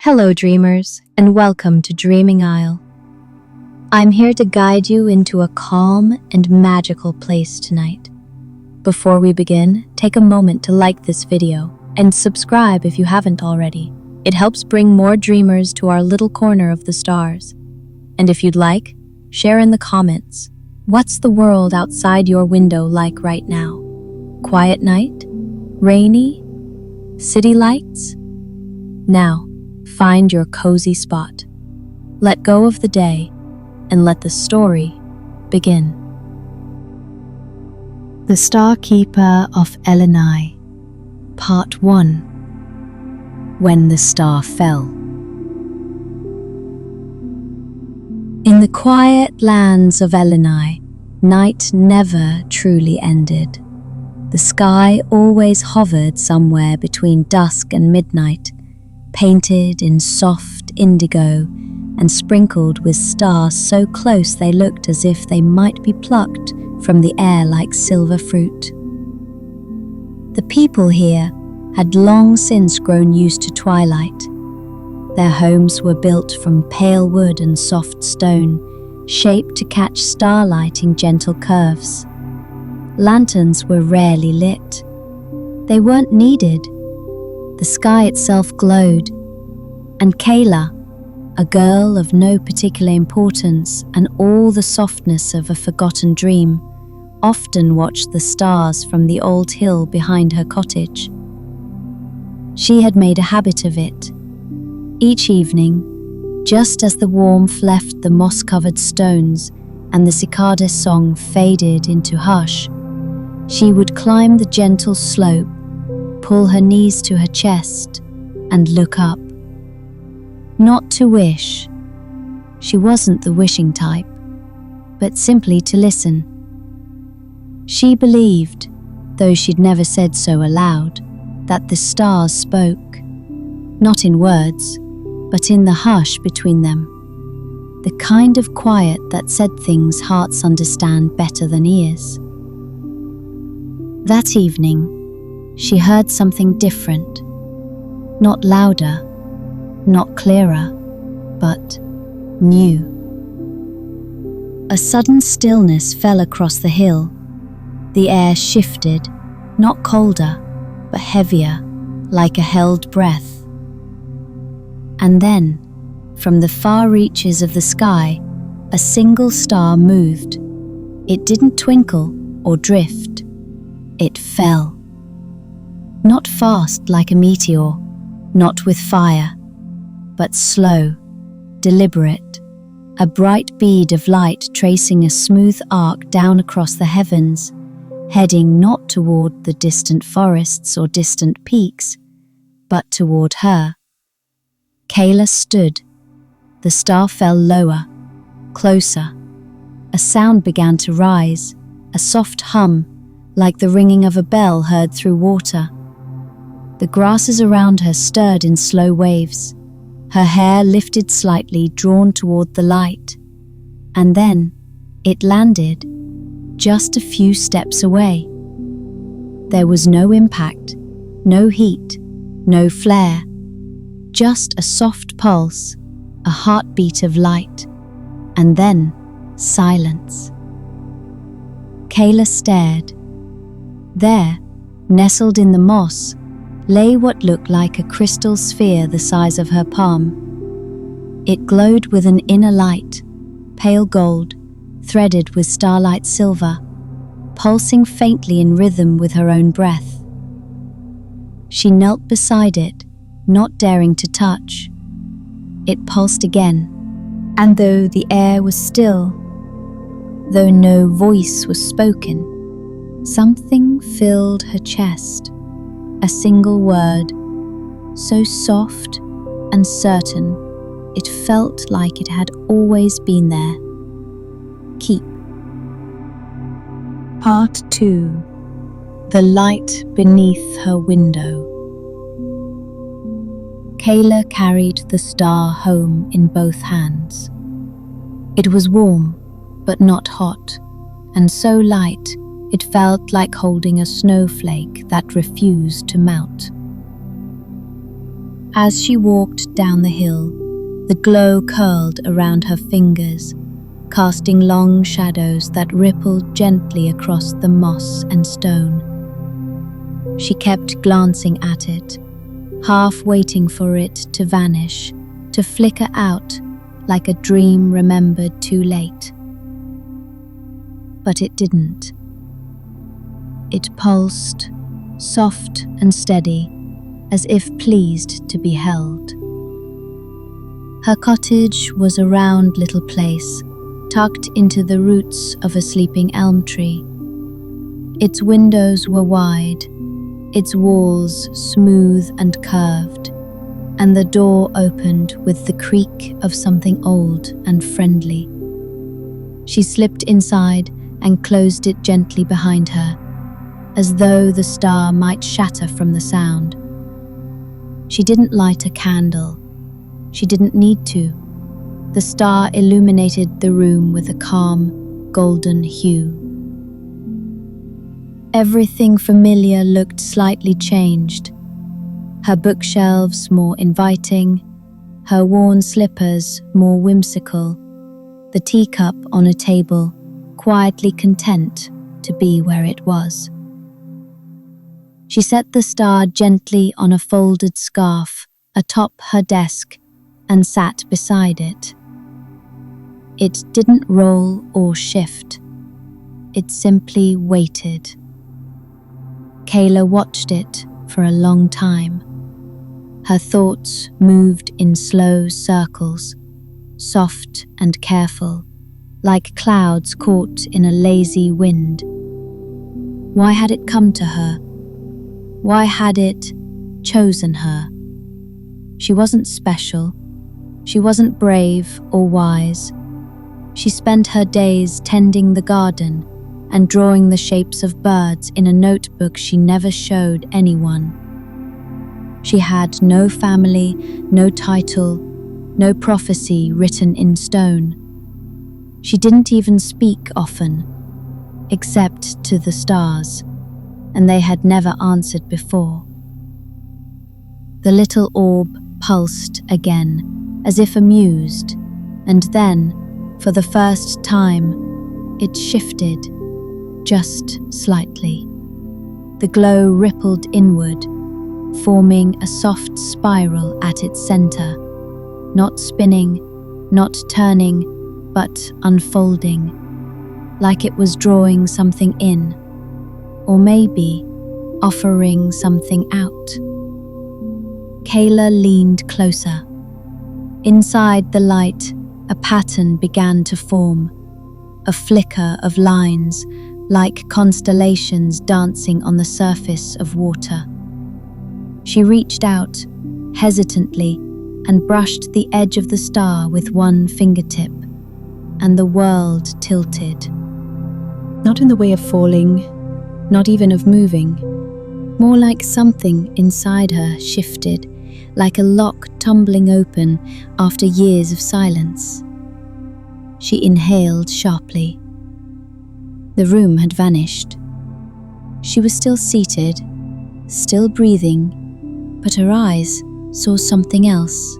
Hello, dreamers, and welcome to Dreaming Isle. I'm here to guide you into a calm and magical place tonight. Before we begin, take a moment to like this video and subscribe if you haven't already. It helps bring more dreamers to our little corner of the stars. And if you'd like, share in the comments. What's the world outside your window like right now? Quiet night? Rainy? City lights? Now, find your cozy spot. Let go of the day and let the story begin. The Starkeeper of Elunai, Part 1. When the Star Fell. In the quiet lands of Elunai, night never truly ended. The sky always hovered somewhere between dusk and midnight, painted in soft indigo and sprinkled with stars so close they looked as if they might be plucked from the air like silver fruit. The people here had long since grown used to twilight. Their homes were built from pale wood and soft stone, shaped to catch starlight in gentle curves. Lanterns were rarely lit. They weren't needed. The sky itself glowed, and Caela, a girl of no particular importance and all the softness of a forgotten dream, often watched the stars from the old hill behind her cottage. She had made a habit of it. Each evening, just as the warmth left the moss-covered stones and the cicada song faded into hush, she would climb the gentle slope, pull her knees to her chest, and look up. Not to wish. She wasn't the wishing type, but simply to listen. She believed, though she'd never said so aloud, that the stars spoke, not in words, but in the hush between them, the kind of quiet that said things hearts understand better than ears. That evening, she heard something different, not louder, not clearer, but new. A sudden stillness fell across the hill. The air shifted, not colder, but heavier, like a held breath. And then, from the far reaches of the sky, a single star moved. It didn't twinkle or drift. It fell. Not fast like a meteor, not with fire, but slow, deliberate, a bright bead of light tracing a smooth arc down across the heavens, heading not toward the distant forests or distant peaks, but toward her. Caela stood. The star fell lower, closer. A sound began to rise, a soft hum, like the ringing of a bell heard through water. The grasses around her stirred in slow waves. Her hair lifted slightly, drawn toward the light. And then it landed, just a few steps away. There was no impact, no heat, no flare. Just a soft pulse, a heartbeat of light, and then silence. Caela stared. There, nestled in the moss, lay what looked like a crystal sphere the size of her palm. It glowed with an inner light, pale gold, threaded with starlight silver, pulsing faintly in rhythm with her own breath. She knelt beside it, not daring to touch. It pulsed again, and though the air was still, though no voice was spoken, something filled her chest, a single word, so soft and certain, it felt like it had always been there. Keep. Part 2. The light beneath her window. Caela carried the star home in both hands. It was warm, but not hot, and so light it felt like holding a snowflake that refused to melt. As she walked down the hill, the glow curled around her fingers, casting long shadows that rippled gently across the moss and stone. She kept glancing at it, half waiting for it to vanish, to flicker out like a dream remembered too late. But it didn't. It pulsed, soft and steady, as if pleased to be held. Her cottage was a round little place, tucked into the roots of a sleeping elm tree. Its windows were wide, its walls smooth and curved, and the door opened with the creak of something old and friendly. She slipped inside and closed it gently behind her, as though the star might shatter from the sound. She didn't light a candle. She didn't need to. The star illuminated the room with a calm, golden hue. Everything familiar looked slightly changed. Her bookshelves more inviting, her worn slippers more whimsical, the teacup on a table quietly content to be where it was. She set the star gently on a folded scarf atop her desk and sat beside it. It didn't roll or shift. It simply waited. Caela watched it for a long time. Her thoughts moved in slow circles, soft and careful, like clouds caught in a lazy wind. Why had it come to her? Why had it chosen her? She wasn't special. She wasn't brave or wise. She spent her days tending the garden and drawing the shapes of birds in a notebook she never showed anyone. She had no family, no title, no prophecy written in stone. She didn't even speak often, except to the stars, and they had never answered before. The little orb pulsed again, as if amused, and then, for the first time, it shifted, just slightly. The glow rippled inward, forming a soft spiral at its center, not spinning, not turning, but unfolding, like it was drawing something in, or maybe offering something out. Caela leaned closer. Inside the light, a pattern began to form, a flicker of lines, like constellations dancing on the surface of water. She reached out, hesitantly, and brushed the edge of the star with one fingertip, and the world tilted. Not in the way of falling, not even of moving, more like something inside her shifted, like a lock tumbling open after years of silence. She inhaled sharply. The room had vanished. She was still seated, still breathing, but her eyes saw something else.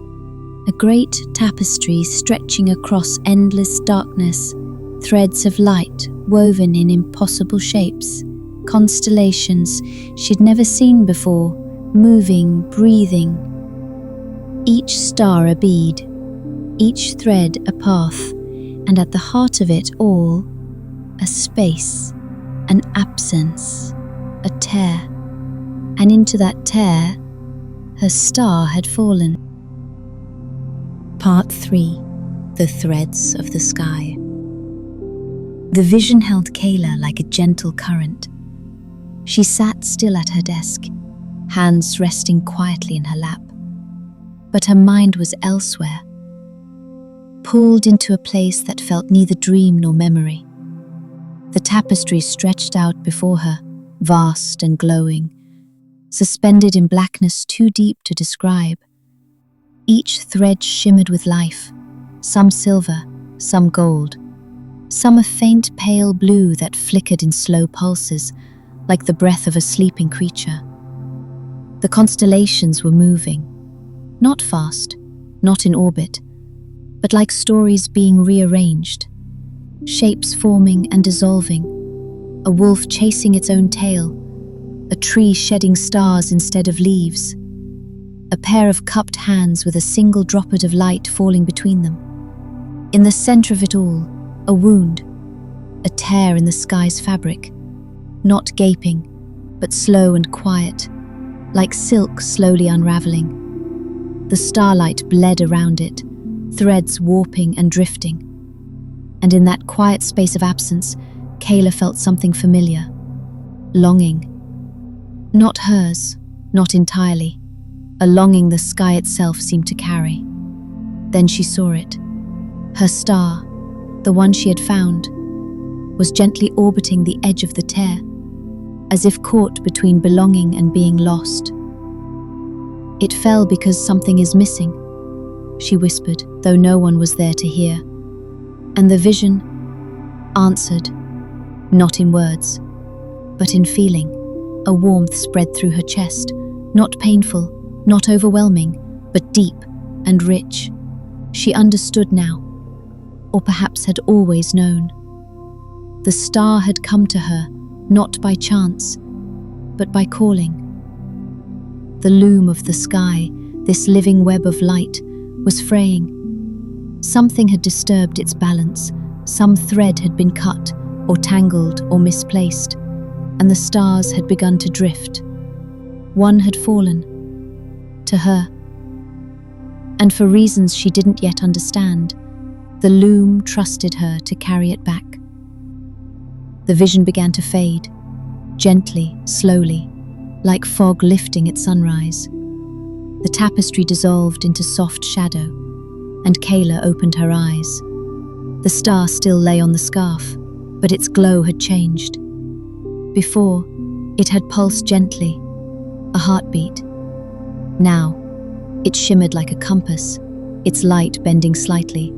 A great tapestry stretching across endless darkness, threads of light woven in impossible shapes, constellations she'd never seen before, moving, breathing. Each star a bead, each thread a path, and at the heart of it all, a space, an absence, a tear. And into that tear, her star had fallen. Part 3. The Threads of the Sky. The vision held Caela like a gentle current. She sat still at her desk, hands resting quietly in her lap. But her mind was elsewhere, pulled into a place that felt neither dream nor memory. The tapestry stretched out before her, vast and glowing, suspended in blackness too deep to describe. Each thread shimmered with life, some silver, some gold, some a faint pale blue that flickered in slow pulses, like the breath of a sleeping creature. The constellations were moving, Not fast, not in orbit, but like stories being rearranged. Shapes forming and dissolving. A wolf chasing its own tail. A tree shedding stars instead of leaves. A pair of cupped hands with a single droplet of light falling between them. In the center of it all, a wound. A tear in the sky's fabric. Not gaping, but slow and quiet, like silk slowly unraveling. The starlight bled around it, threads warping and drifting. And in that quiet space of absence, Caela felt something familiar. Longing. Not hers, not entirely. A longing the sky itself seemed to carry. Then she saw it. Her star, the one she had found, was gently orbiting the edge of the tear, as if caught between belonging and being lost. It fell because something is missing, she whispered, though no one was there to hear. And the vision answered, not in words, but in feeling. A warmth spread through her chest, not painful, not overwhelming, but deep and rich. She understood now, or perhaps had always known. The star had come to her, not by chance, but by calling. The loom of the sky, this living web of light, was fraying. Something had disturbed its balance, some thread had been cut, or tangled, or misplaced, and the stars had begun to drift. One had fallen, to her. And for reasons she didn't yet understand, the loom trusted her to carry it back. The vision began to fade, gently, slowly, like fog lifting at sunrise. The tapestry dissolved into soft shadow, and Caela opened her eyes. The star still lay on the scarf, but its glow had changed. Before, it had pulsed gently, a heartbeat. Now, it shimmered like a compass, its light bending slightly,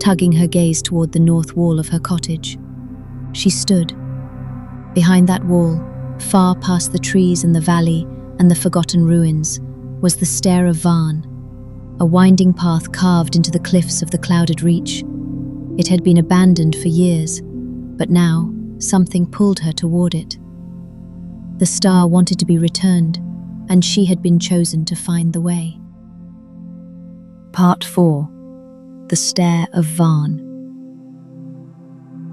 tugging her gaze toward the north wall of her cottage. She stood. Behind that wall, far past the trees and the valley and the forgotten ruins, was the stair of Varn, a winding path carved into the cliffs of the clouded reach. It had been abandoned for years, but now something pulled her toward it. The star wanted to be returned, and she had been chosen to find the way. Part 4. The Stair of Varn.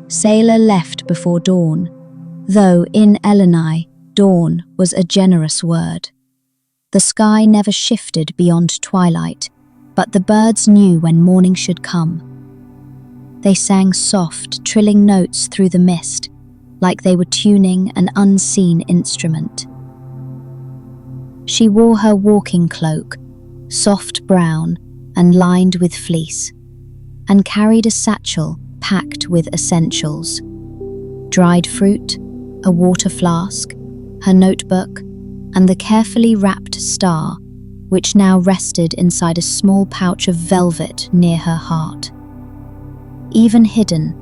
Caela left before dawn, though in Elunai, dawn was a generous word. The sky never shifted beyond twilight, but the birds knew when morning should come. They sang soft, trilling notes through the mist, like they were tuning an unseen instrument. She wore her walking cloak, soft brown and lined with fleece, and carried a satchel packed with essentials: dried fruit, a water flask, her notebook, and the carefully wrapped star, which now rested inside a small pouch of velvet near her heart. Even hidden,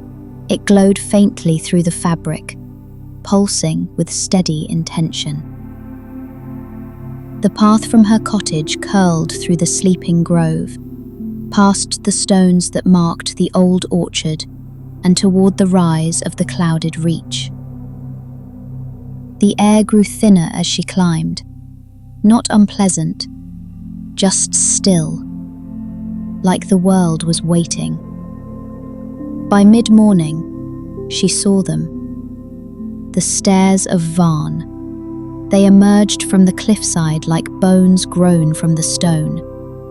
it glowed faintly through the fabric, pulsing with steady intention. The path from her cottage curled through the sleeping grove, past the stones that marked the old orchard, and toward the rise of the clouded reach. The air grew thinner as she climbed, not unpleasant, just still, like the world was waiting. By mid-morning, she saw them. The stairs of Varn. They emerged from the cliffside like bones grown from the stone,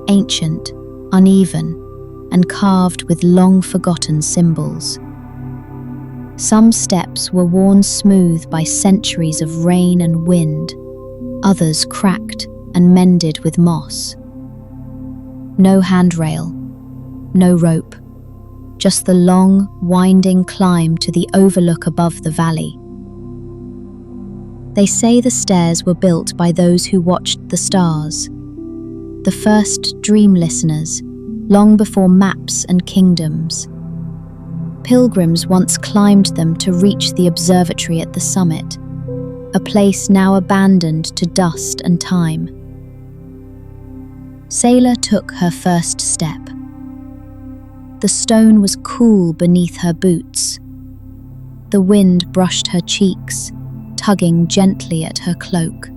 ancient, uneven, and carved with long-forgotten symbols. Some steps were worn smooth by centuries of rain and wind, others cracked and mended with moss. No handrail, no rope, just the long, winding climb to the overlook above the valley. They say the stairs were built by those who watched the stars, the first dream listeners, long before maps and kingdoms. Pilgrims once climbed them to reach the observatory at the summit, a place now abandoned to dust and time. Caela took her first step. The stone was cool beneath her boots. The wind brushed her cheeks, tugging gently at her cloak,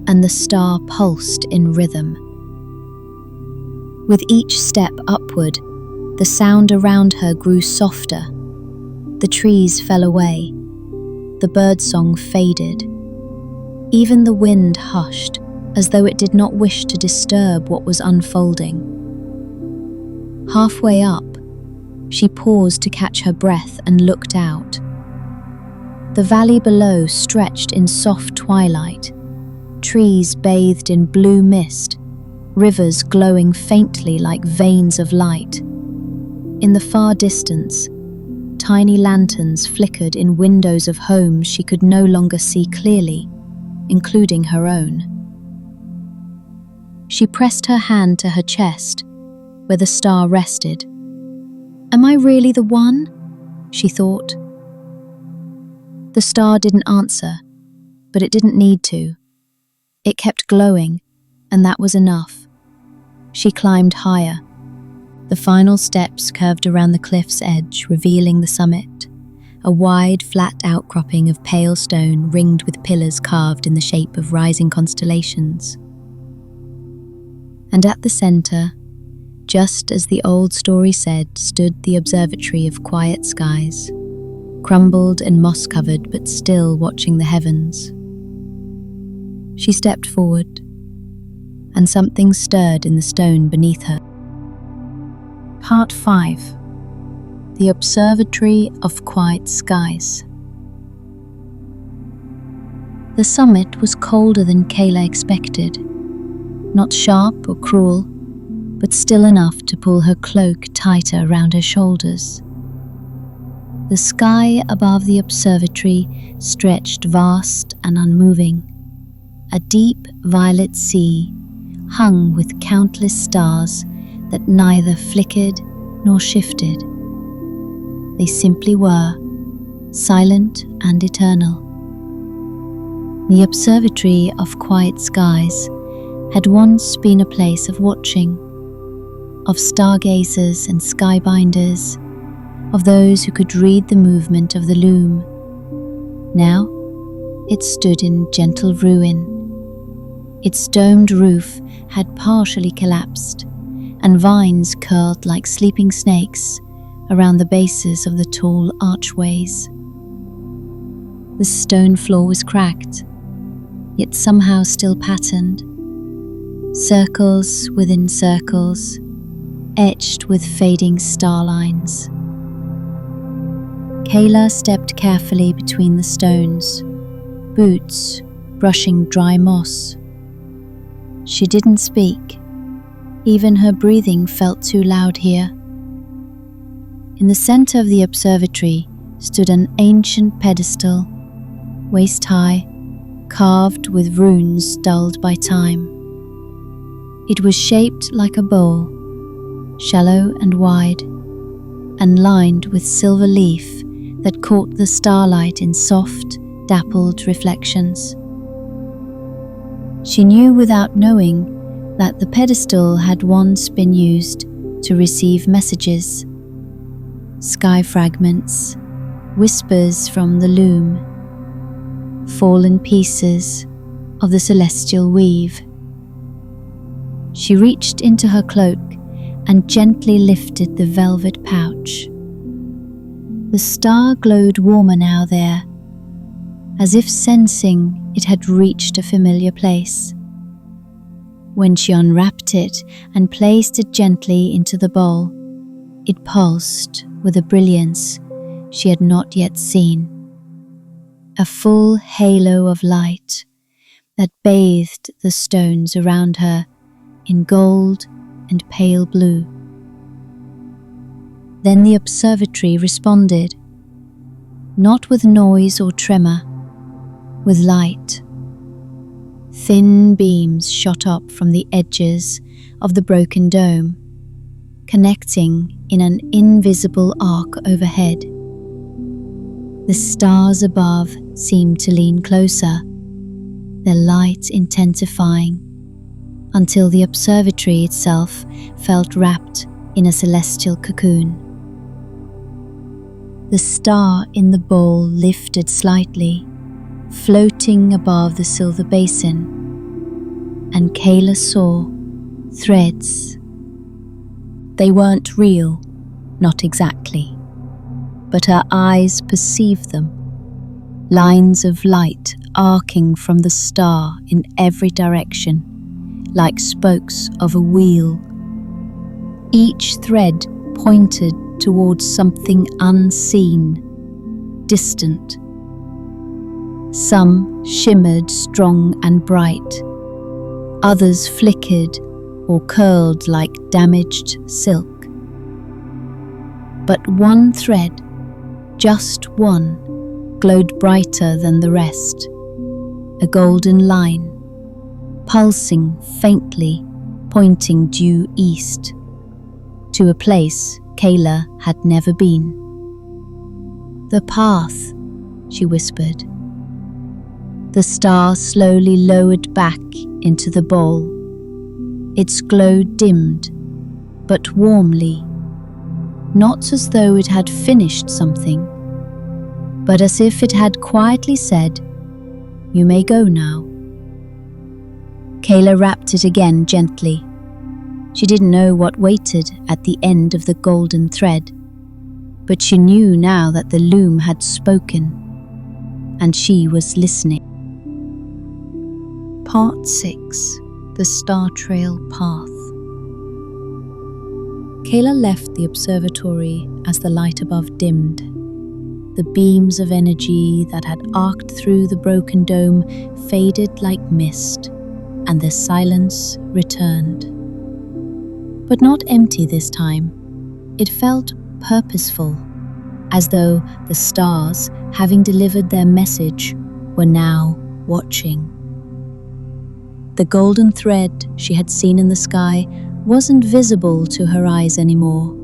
and the star pulsed in rhythm. With each step upward, the sound around her grew softer. The trees fell away. The birdsong faded. Even the wind hushed, as though it did not wish to disturb what was unfolding. Halfway up, she paused to catch her breath and looked out. The valley below stretched in soft twilight, trees bathed in blue mist, rivers glowing faintly like veins of light. In the far distance, tiny lanterns flickered in windows of homes she could no longer see clearly, including her own. She pressed her hand to her chest, where the star rested. "Am I really the one?" she thought. The star didn't answer, but it didn't need to. It kept glowing, and that was enough. She climbed higher. The final steps curved around the cliff's edge, revealing the summit, a wide, flat outcropping of pale stone ringed with pillars carved in the shape of rising constellations. And at the center, just as the old story said, stood the observatory of quiet skies, crumbled and moss-covered but still watching the heavens. She stepped forward, and something stirred in the stone beneath her. Part 5. The Observatory of Quiet Skies. The summit was colder than Caela expected, not sharp or cruel, but still enough to pull her cloak tighter around her shoulders. The sky above the observatory stretched vast and unmoving, a deep violet sea hung with countless stars that neither flickered nor shifted. They simply were, silent and eternal. The Observatory of Quiet Skies had once been a place of watching, of stargazers and skybinders, of those who could read the movement of the loom. Now, it stood in gentle ruin. Its domed roof had partially collapsed, and vines curled like sleeping snakes around the bases of the tall archways. The stone floor was cracked, yet somehow still patterned. Circles within circles, etched with fading star lines. Caela stepped carefully between the stones, boots brushing dry moss. She didn't speak. Even her breathing felt too loud here. In the center of the observatory stood an ancient pedestal, waist-high, carved with runes dulled by time. It was shaped like a bowl, shallow and wide, and lined with silver leaf that caught the starlight in soft, dappled reflections. She knew without knowing that the pedestal had once been used to receive messages, sky fragments, whispers from the loom, fallen pieces of the celestial weave. She reached into her cloak and gently lifted the velvet pouch. The star glowed warmer now there, as if sensing it had reached a familiar place. When she unwrapped it and placed it gently into the bowl, it pulsed with a brilliance she had not yet seen. A full halo of light that bathed the stones around her in gold and pale blue. Then the observatory responded, not with noise or tremor, with light. Thin beams shot up from the edges of the broken dome, connecting in an invisible arc overhead. The stars above seemed to lean closer, their light intensifying. until the observatory itself felt wrapped in a celestial cocoon. The star in the bowl lifted slightly, floating above the silver basin, and Caela saw threads. They weren't real, not exactly, but her eyes perceived them, lines of light arcing from the star in every direction, like spokes of a wheel. Each thread pointed towards something unseen, distant. Some shimmered strong and bright, others flickered or curled like damaged silk. But one thread, just one, glowed brighter than the rest, a golden line, pulsing faintly, pointing due east, to a place Caela had never been. "The path," she whispered. The star slowly lowered back into the bowl. Its glow dimmed, but warmly, not as though it had finished something, but as if it had quietly said, "You may go now." Caela wrapped it again gently. She didn't know what waited at the end of the golden thread, but she knew now that the loom had spoken, and she was listening. Part 6. The Star Trail Path. Caela left the observatory as the light above dimmed. The beams of energy that had arced through the broken dome faded like mist, and the silence returned. But not empty this time. It felt purposeful, as though the stars, having delivered their message, were now watching. The golden thread she had seen in the sky wasn't visible to her eyes anymore.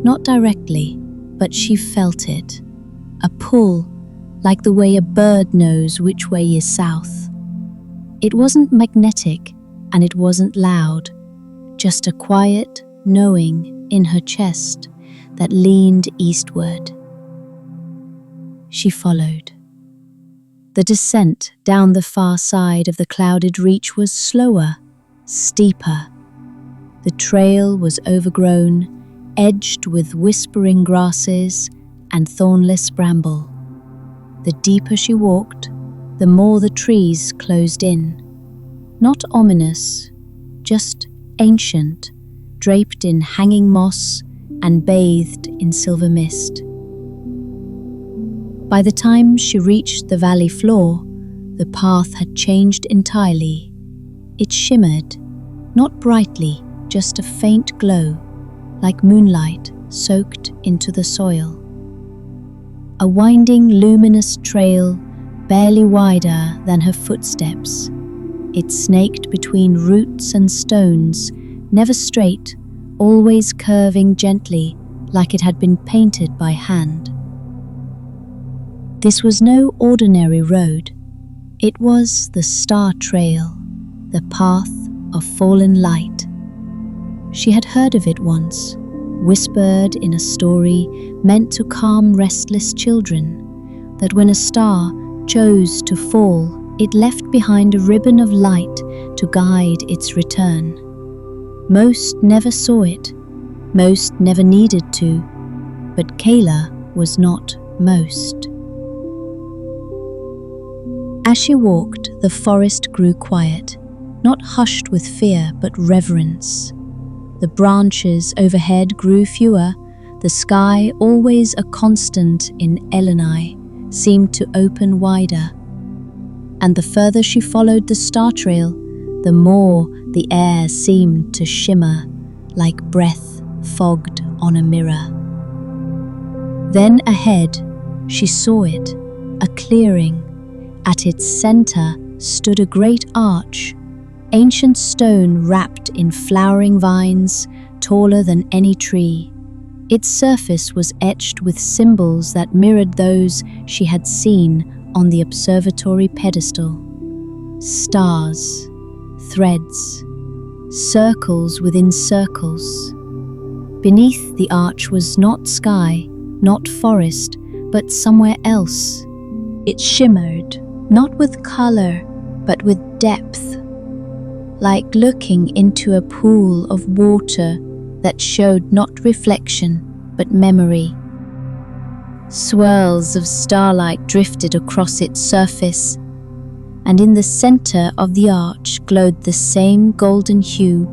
Not directly, but she felt it. A pull, like the way a bird knows which way is south. It wasn't magnetic, and it wasn't loud, just a quiet knowing in her chest that leaned eastward. She followed. The descent down the far side of the clouded reach was slower, steeper. The trail was overgrown, edged with whispering grasses and thornless bramble. The deeper she walked, the more the trees closed in. Not ominous, just ancient, draped in hanging moss and bathed in silver mist. By the time she reached the valley floor, the path had changed entirely. It shimmered, not brightly, just a faint glow, like moonlight soaked into the soil. A winding, luminous trail, barely wider than her footsteps. It snaked between roots and stones, never straight, always curving gently, like it had been painted by hand. This was no ordinary road. It was the Star Trail, the path of fallen light. She had heard of it once, whispered in a story meant to calm restless children, that when a star chose to fall, it left behind a ribbon of light to guide its return. Most never saw it, most never needed to, but Caela was not most. As she walked, the forest grew quiet, not hushed with fear, but reverence. The branches overhead grew fewer, the sky, always a constant in Elunai, seemed to open wider. And the further she followed the star trail, the more the air seemed to shimmer, like breath fogged on a mirror. Then ahead, she saw it, a clearing. At its center stood a great arch, ancient stone wrapped in flowering vines, taller than any tree. Its surface was etched with symbols that mirrored those she had seen on the observatory pedestal. Stars, threads, circles within circles. Beneath the arch was not sky, not forest, but somewhere else. It shimmered, not with color, but with depth, like looking into a pool of water that showed not reflection, but memory. Swirls of starlight drifted across its surface, and in the center of the arch glowed the same golden hue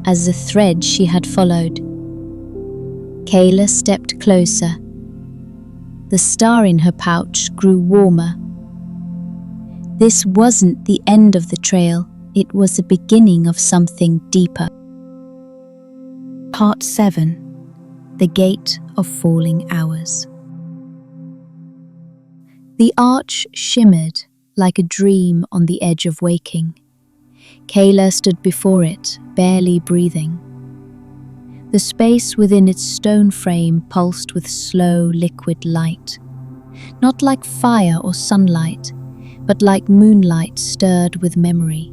as the thread she had followed. Caela stepped closer. The star in her pouch grew warmer. This wasn't the end of the trail, it was the beginning of something deeper. Part 7. The Gate of Falling Hours. The arch shimmered like a dream on the edge of waking. Caela stood before it, barely breathing. The space within its stone frame pulsed with slow, liquid light, not like fire or sunlight, but like moonlight stirred with memory.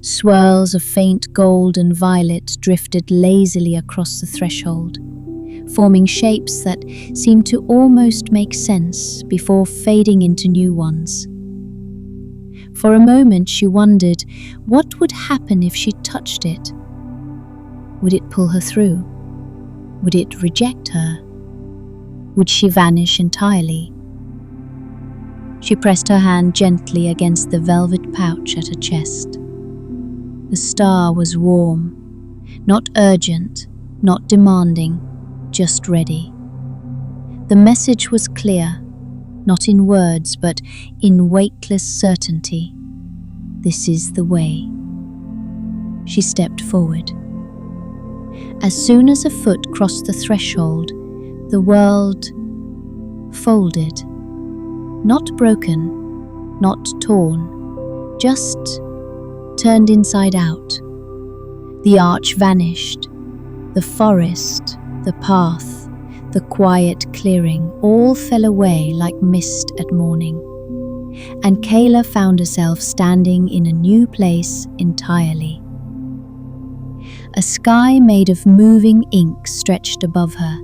Swirls of faint gold and violet drifted lazily across the threshold, forming shapes that seemed to almost make sense before fading into new ones. For a moment she wondered what would happen if she touched it. Would it pull her through? Would it reject her? Would she vanish entirely? She pressed her hand gently against the velvet pouch at her chest. The star was warm, not urgent, not demanding, just ready. The message was clear, not in words, but in weightless certainty. This is the way. She stepped forward. As soon as a foot crossed the threshold, the world folded. Not broken, not torn, just turned inside out. The arch vanished. The forest, the path, the quiet clearing all fell away like mist at morning. And Caela found herself standing in a new place entirely. A sky made of moving ink stretched above her,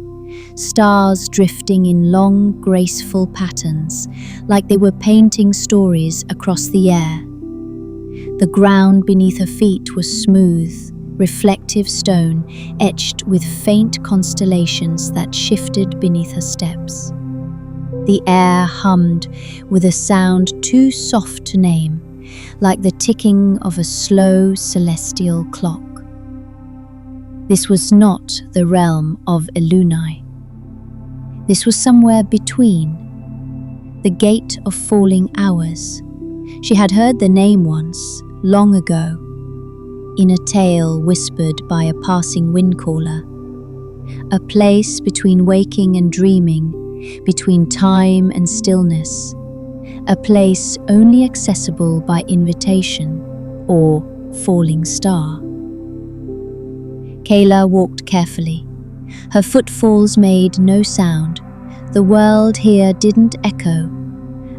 stars drifting in long, graceful patterns, like they were painting stories across the air. The ground beneath her feet was smooth, reflective stone etched with faint constellations that shifted beneath her steps. The air hummed with a sound too soft to name, like the ticking of a slow celestial clock. This was not the realm of Elunai. This was somewhere between. The Gate of Falling Hours. She had heard the name once, long ago, in a tale whispered by a passing windcaller. A place between waking and dreaming, between time and stillness. A place only accessible by invitation or falling star. Caela walked carefully. Her footfalls made no sound. The world here didn't echo.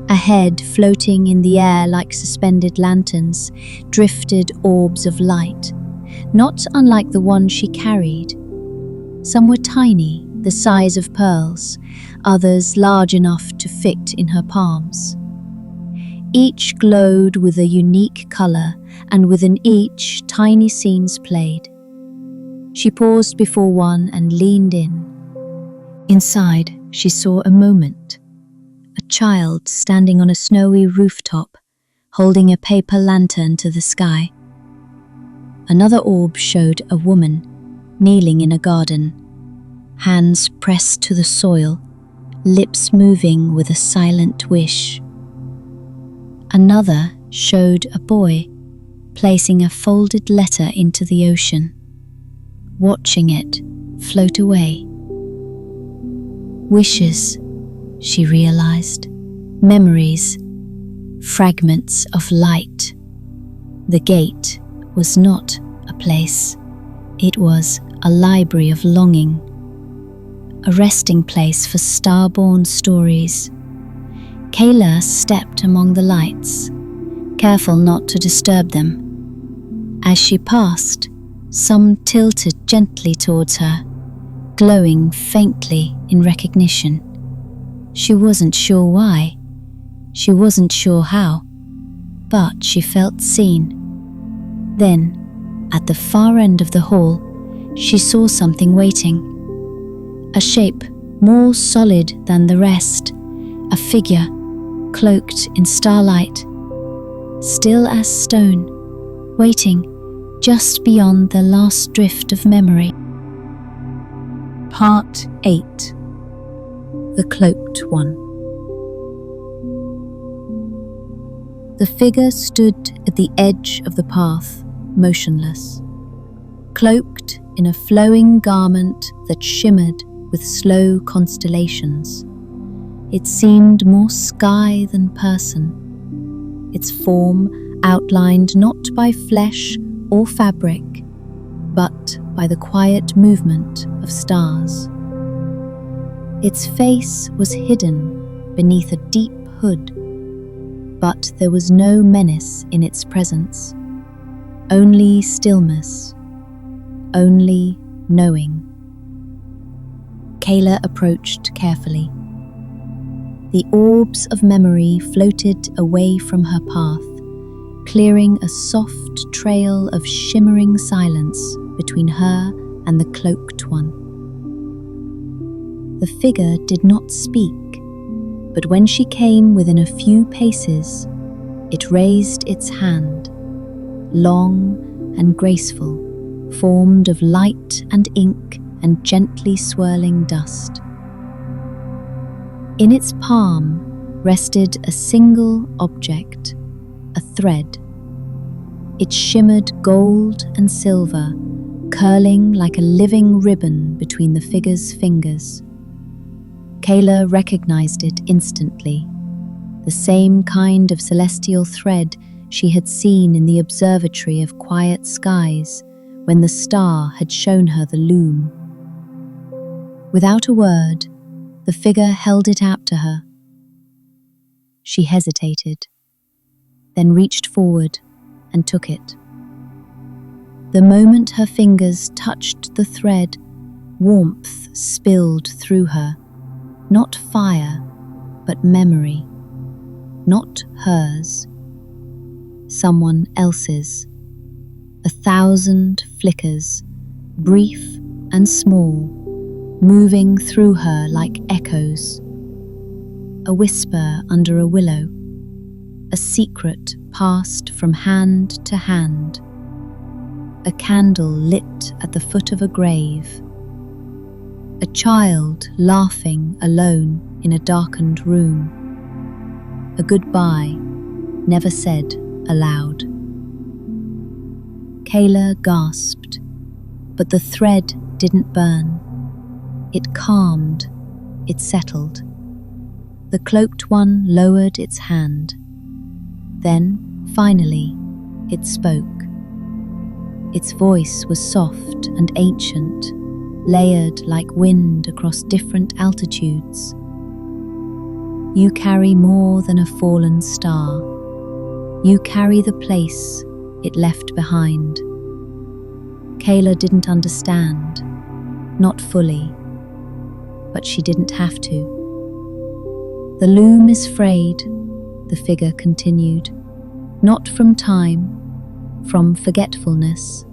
Ahead, floating in the air like suspended lanterns, drifted orbs of light, not unlike the one she carried. Some were tiny, the size of pearls, others large enough to fit in her palms. Each glowed with a unique color, and within each tiny scenes played. She paused before one and leaned in. Inside, she saw a moment. A child standing on a snowy rooftop, holding a paper lantern to the sky. Another orb showed a woman, kneeling in a garden, hands pressed to the soil, lips moving with a silent wish. Another showed a boy, placing a folded letter into the ocean, watching it float away. Wishes, she realized, memories, fragments of light. The gate was not a place, it was a library of longing, a resting place for star-born stories. Caela stepped among the lights, careful not to disturb them. As she passed, some tilted gently towards her, glowing faintly in recognition. She wasn't sure why. She wasn't sure how, but she felt seen. Then, at the far end of the hall, she saw something waiting. A shape more solid than the rest, a figure cloaked in starlight, still as stone, waiting just beyond the last drift of memory. Part 8. The Cloaked One. The figure stood at the edge of the path, motionless, cloaked in a flowing garment that shimmered with slow constellations. It seemed more sky than person, its form outlined not by flesh or fabric, but by the quiet movement of stars. Its face was hidden beneath a deep hood, but there was no menace in its presence, only stillness, only knowing. Caela approached carefully. The orbs of memory floated away from her path, clearing a soft trail of shimmering silence between her and the cloaked one. The figure did not speak, but when she came within a few paces, it raised its hand, long and graceful, formed of light and ink and gently swirling dust. In its palm rested a single object, a thread. It shimmered gold and silver, curling like a living ribbon between the figure's fingers. Caela recognized it instantly, the same kind of celestial thread she had seen in the observatory of quiet skies when the star had shown her the loom. Without a word, the figure held it out to her. She hesitated, then reached forward and took it. The moment her fingers touched the thread, warmth spilled through her, not fire, but memory, not hers, someone else's. 1,000 flickers, brief and small, moving through her like echoes. A whisper under a willow, a secret passed from hand to hand, a candle lit at the foot of a grave, a child laughing alone in a darkened room, a goodbye never said aloud. Caela gasped, but the thread didn't burn. It calmed, it settled. The cloaked one lowered its hand. Then, finally, it spoke. Its voice was soft and ancient, layered like wind across different altitudes. You carry more than a fallen star. You carry the place it left behind. Caela didn't understand, not fully, but she didn't have to. The loom is frayed, the figure continued, not from time, from forgetfulness.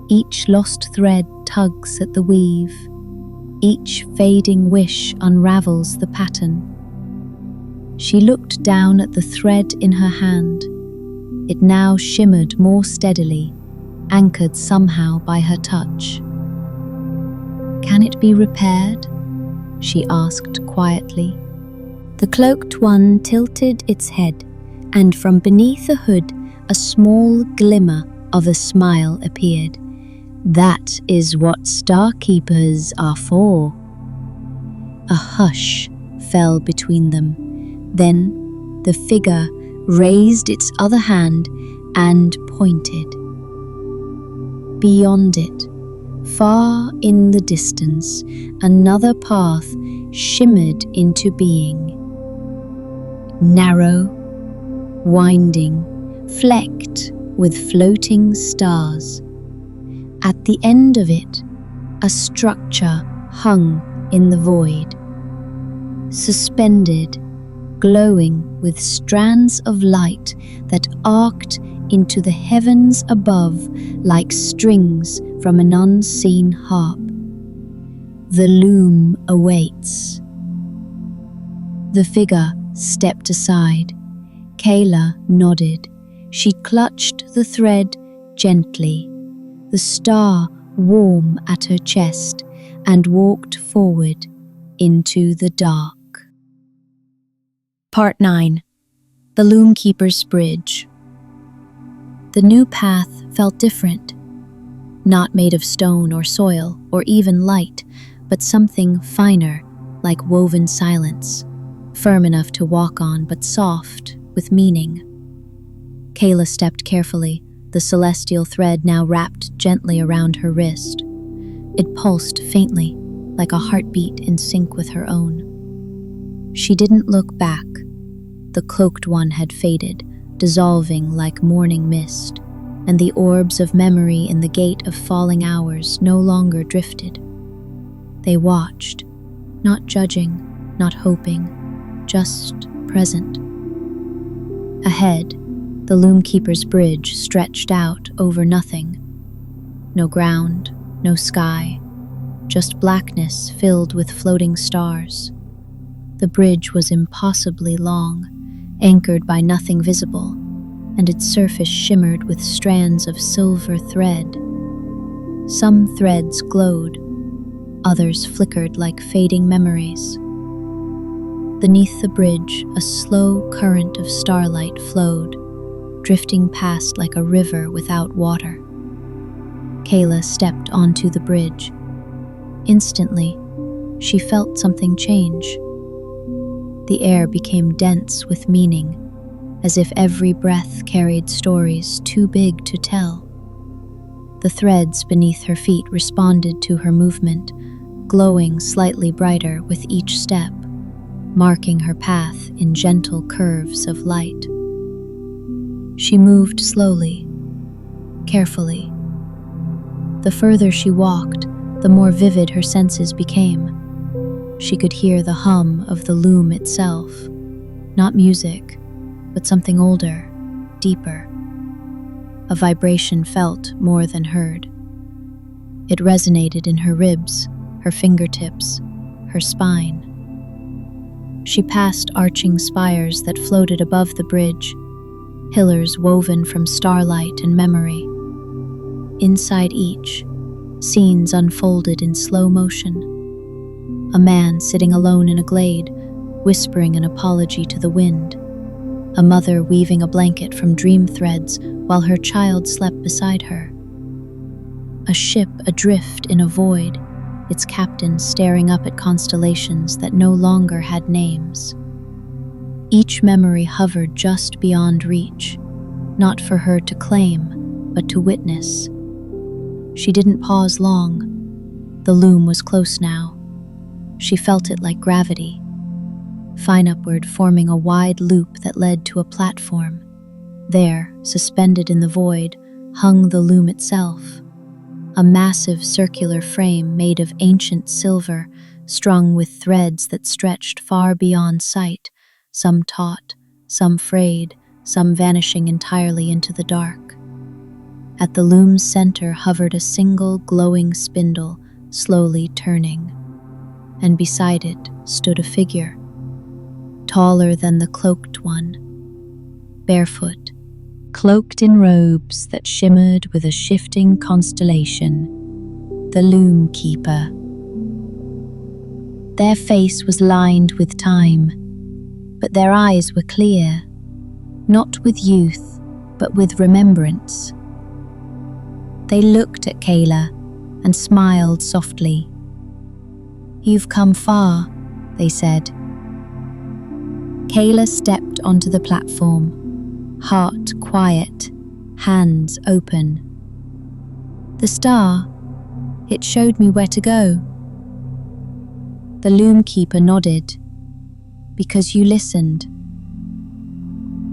Each lost thread tugs at the weave, each fading wish unravels the pattern. She looked down at the thread in her hand. It now shimmered more steadily, anchored somehow by her touch. "Can it be repaired?" she asked quietly. The cloaked one tilted its head, and from beneath the hood a small glimmer of a smile appeared. "That is what Starkeepers are for." A hush fell between them. Then the figure raised its other hand and pointed. Beyond it, far in the distance, another path shimmered into being. Narrow, winding, flecked with floating stars. At the end of it, a structure hung in the void, suspended, glowing with strands of light that arced into the heavens above like strings from an unseen harp. The loom awaits. The figure stepped aside. Caela nodded. She clutched the thread gently, the star warm at her chest, and walked forward into the dark. Part 9. The Loomkeeper's Bridge. The new path felt different, not made of stone or soil or even light, but something finer, like woven silence, firm enough to walk on but soft, with meaning. Caela stepped carefully, the celestial thread now wrapped gently around her wrist. It pulsed faintly, like a heartbeat in sync with her own. She didn't look back. The cloaked one had faded, dissolving like morning mist, and the orbs of memory in the gate of falling hours no longer drifted. They watched, not judging, not hoping, just present. Ahead, the Loomkeeper's bridge stretched out over nothing. No ground, no sky, just blackness filled with floating stars. The bridge was impossibly long, anchored by nothing visible, and its surface shimmered with strands of silver thread. Some threads glowed, others flickered like fading memories. Beneath the bridge, a slow current of starlight flowed, drifting past like a river without water. Caela stepped onto the bridge. Instantly, she felt something change. The air became dense with meaning, as if every breath carried stories too big to tell. The threads beneath her feet responded to her movement, glowing slightly brighter with each step, marking her path in gentle curves of light. She moved slowly, carefully. The further she walked, the more vivid her senses became. She could hear the hum of the loom itself, not music, but something older, deeper. A vibration felt more than heard. It resonated in her ribs, her fingertips, her spine. She passed arching spires that floated above the bridge, pillars woven from starlight and memory. Inside each, scenes unfolded in slow motion. A man sitting alone in a glade, whispering an apology to the wind. A mother weaving a blanket from dream threads while her child slept beside her. A ship adrift in a void, its captain staring up at constellations that no longer had names. Each memory hovered just beyond reach, not for her to claim, but to witness. She didn't pause long. The loom was close now. She felt it like gravity, fine upward, forming a wide loop that led to a platform. There, suspended in the void, hung the loom itself, a massive circular frame made of ancient silver, strung with threads that stretched far beyond sight, some taut, some frayed, some vanishing entirely into the dark. At the loom's center hovered a single glowing spindle, slowly turning, and beside it stood a figure, taller than the cloaked one, barefoot, cloaked in robes that shimmered with a shifting constellation, the Loomkeeper. Their face was lined with time, but their eyes were clear, not with youth, but with remembrance. They looked at Caela and smiled softly. "You've come far," they said. Caela stepped onto the platform, heart quiet, hands open. "The star, it showed me where to go." The Loomkeeper nodded. "Because you listened."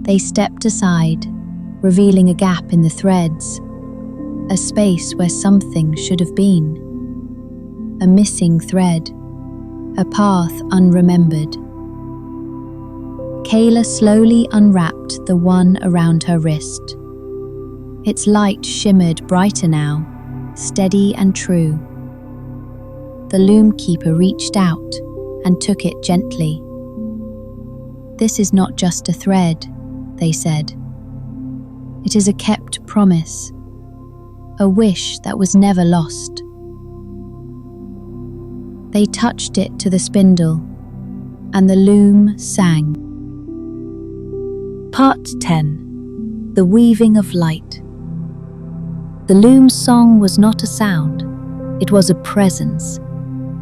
They stepped aside, revealing a gap in the threads, a space where something should have been. A missing thread, a path unremembered. Caela slowly unwrapped the one around her wrist. Its light shimmered brighter now, steady and true. The loom keeper reached out and took it gently. "This is not just a thread," they said. "It is a kept promise, a wish that was never lost." They touched it to the spindle, and the loom sang. Part 10. The Weaving of Light. The loom's song was not a sound, it was a presence,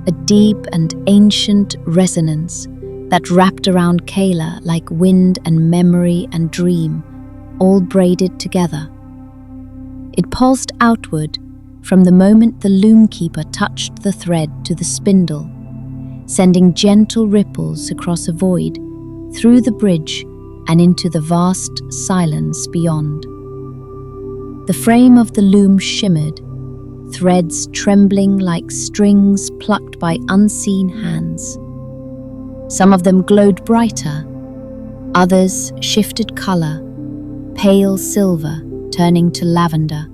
a deep and ancient resonance that wrapped around Caela like wind and memory and dream, all braided together. It pulsed outward from the moment the loom keeper touched the thread to the spindle, sending gentle ripples across a void, through the bridge and into the vast silence beyond. The frame of the loom shimmered, threads trembling like strings plucked by unseen hands. Some of them glowed brighter, others shifted color, pale silver turning to lavender,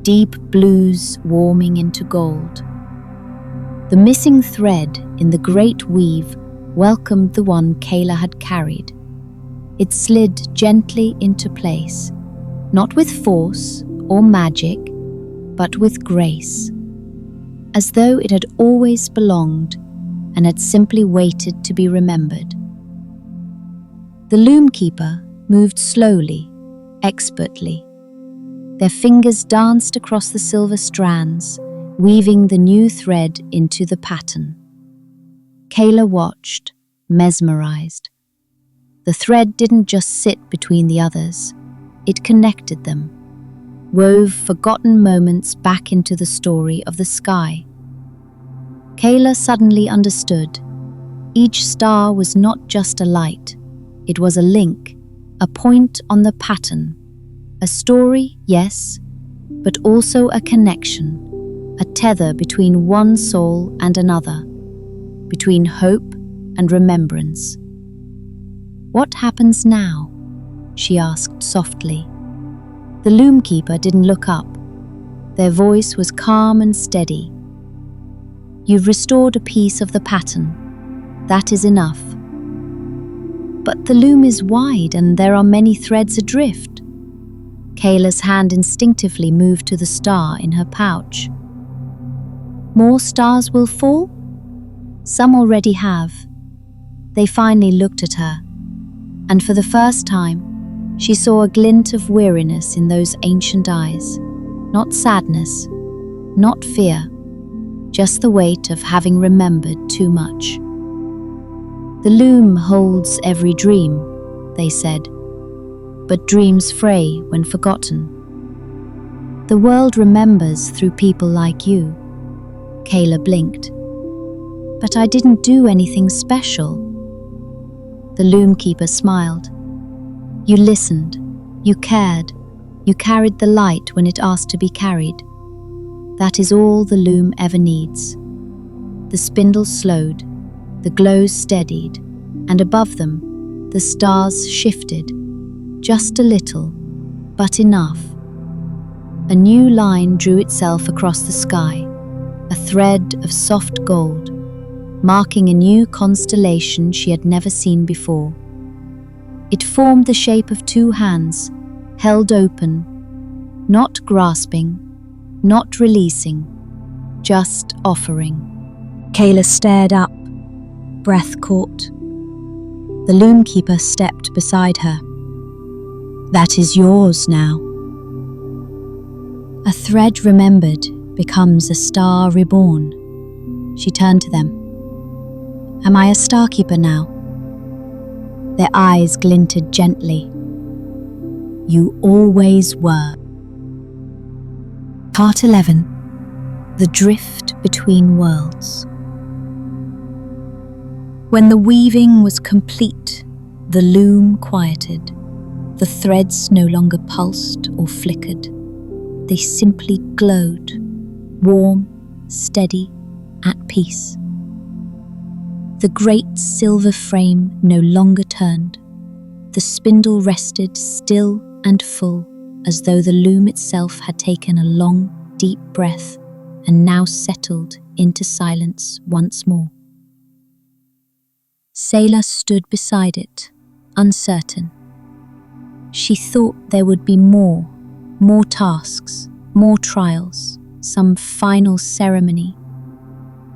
deep blues warming into gold. The missing thread in the great weave welcomed the one Caela had carried. It slid gently into place, not with force or magic, but with grace, as though it had always belonged and had simply waited to be remembered. The loom keeper moved slowly, expertly. Their fingers danced across the silver strands, weaving the new thread into the pattern. Caela watched, mesmerized. The thread didn't just sit between the others, it connected them, wove forgotten moments back into the story of the sky. Caela suddenly understood. Each star was not just a light, it was a link, a point on the pattern. A story, yes, but also a connection, a tether between one soul and another, between hope and remembrance. "What happens now?" she asked softly. The loom keeper didn't look up. Their voice was calm and steady. "You've restored a piece of the pattern. That is enough." "But the loom is wide and there are many threads adrift." Caela's hand instinctively moved to the star in her pouch. "More stars will fall?" "Some already have." They finally looked at her, and for the first time, she saw a glint of weariness in those ancient eyes. Not sadness, not fear, just the weight of having remembered too much. "The loom holds every dream," they said, "but dreams fray when forgotten. The world remembers through people like you." Caela blinked. "But I didn't do anything special." The loom keeper smiled. "You listened, you cared, you carried the light when it asked to be carried. That is all the loom ever needs." The spindle slowed, the glow steadied, and above them, the stars shifted, just a little, but enough. A new line drew itself across the sky, a thread of soft gold, marking a new constellation she had never seen before. It formed the shape of two hands, held open, not grasping, not releasing, just offering. Caela stared up, breath caught. The loom keeper stepped beside her. "That is yours now." A thread remembered becomes a star reborn. She turned to them. "Am I a Starkeeper now?" Their eyes glinted gently. "You always were." Part 11. The Drift Between Worlds. When the weaving was complete, the loom quieted. The threads no longer pulsed or flickered. They simply glowed, warm, steady, at peace. The great silver frame no longer turned. The spindle rested still and full, as though the loom itself had taken a long, deep breath and now settled into silence once more. Caela stood beside it, uncertain. She thought there would be more tasks, more trials, some final ceremony.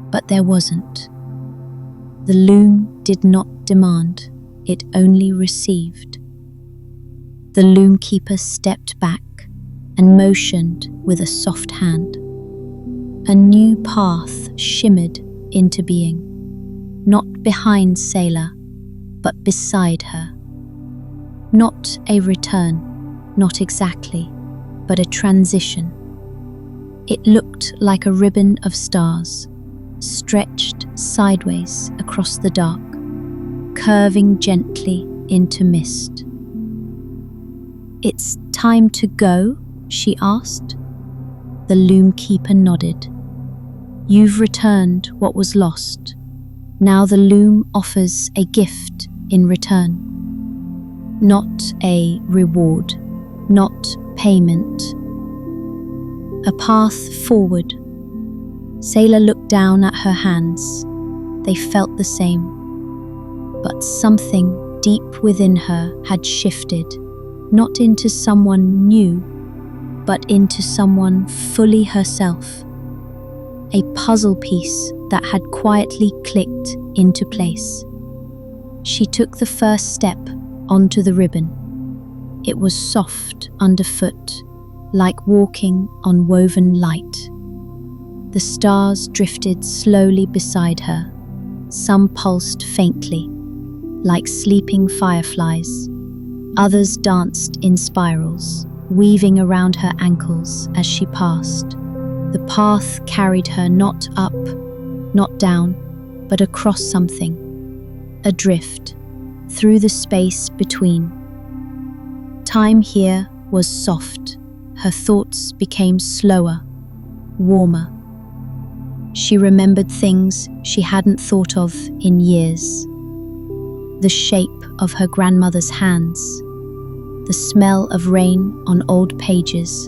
But there wasn't. The loom did not demand, it only received. The loom keeper stepped back and motioned with a soft hand. A new path shimmered into being, not behind Caela, but beside her. Not a return, not exactly, but a transition. It looked like a ribbon of stars, stretched sideways across the dark, curving gently into mist. "It's time to go?" she asked. The loom keeper nodded. "You've returned what was lost. Now the loom offers a gift in return. Not a reward, not payment. A path forward." Caela looked down at her hands. They felt the same. But something deep within her had shifted, not into someone new, but into someone fully herself. A puzzle piece that had quietly clicked into place. She took the first step onto the ribbon. It was soft underfoot, like walking on woven light. The stars drifted slowly beside her. Some pulsed faintly, like sleeping fireflies. Others danced in spirals, weaving around her ankles as she passed. The path carried her not up, not down, but across something. Adrift, through the space between. Time here was soft. Her thoughts became slower, warmer. She remembered things she hadn't thought of in years. The shape of her grandmother's hands, the smell of rain on old pages,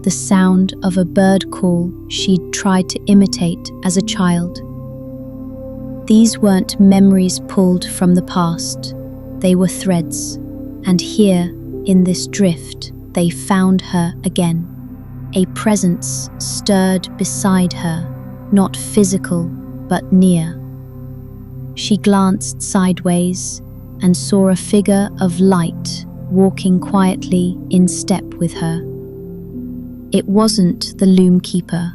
the sound of a bird call she'd tried to imitate as a child. These weren't memories pulled from the past, they were threads, and here, in this drift, they found her again. A presence stirred beside her, not physical, but near. She glanced sideways and saw a figure of light walking quietly in step with her. It wasn't the loom keeper.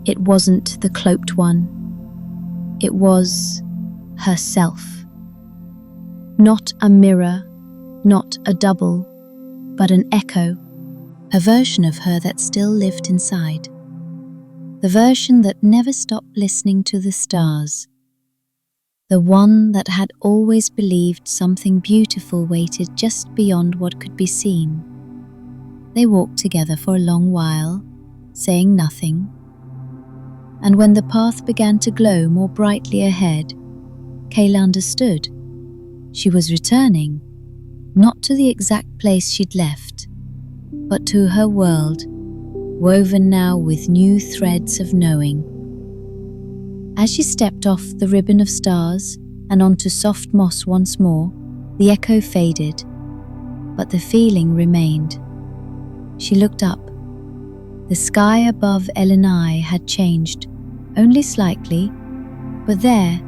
It wasn't the cloaked one. It was herself. Not a mirror, not a double, but an echo, a version of her that still lived inside. The version that never stopped listening to the stars. The one that had always believed something beautiful waited just beyond what could be seen. They walked together for a long while, saying nothing. And when the path began to glow more brightly ahead, Caela understood. She was returning, not to the exact place she'd left, but to her world, woven now with new threads of knowing. As she stepped off the ribbon of stars and onto soft moss once more, the echo faded, but the feeling remained. She looked up. The sky above Elunai had changed, only slightly, but there,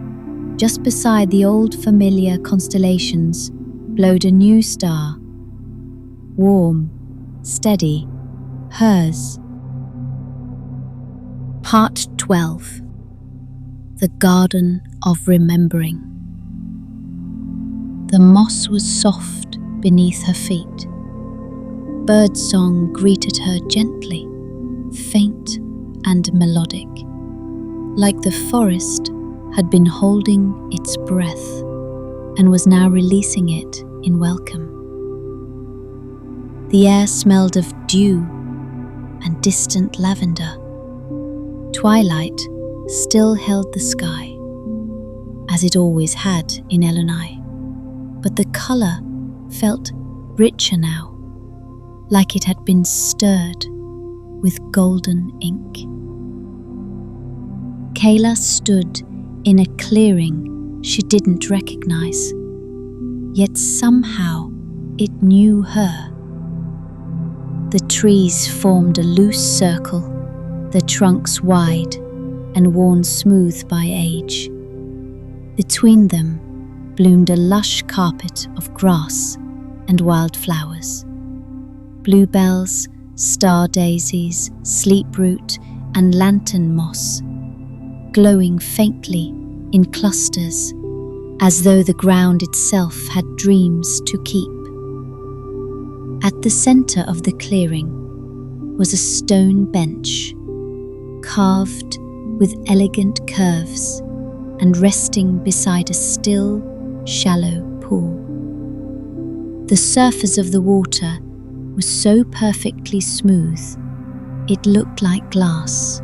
just beside the old familiar constellations, glowed a new star. Warm, steady, hers. Part 12. The Garden of Remembering. The moss was soft beneath her feet. Birdsong greeted her gently, faint and melodic, like the forest had been holding its breath and was now releasing it in welcome. The air smelled of dew and distant lavender. Twilight still held the sky, as it always had in Elunai, but the color felt richer now, like it had been stirred with golden ink. Caela stood in a clearing she didn't recognize, yet somehow it knew her. The trees formed a loose circle, their trunks wide and worn smooth by age. Between them bloomed a lush carpet of grass and wildflowers. Bluebells, star daisies, sleeproot, and lantern moss, glowing faintly in clusters, as though the ground itself had dreams to keep. At the center of the clearing was a stone bench, carved with elegant curves and resting beside a still, shallow pool. The surface of the water was so perfectly smooth, it looked like glass,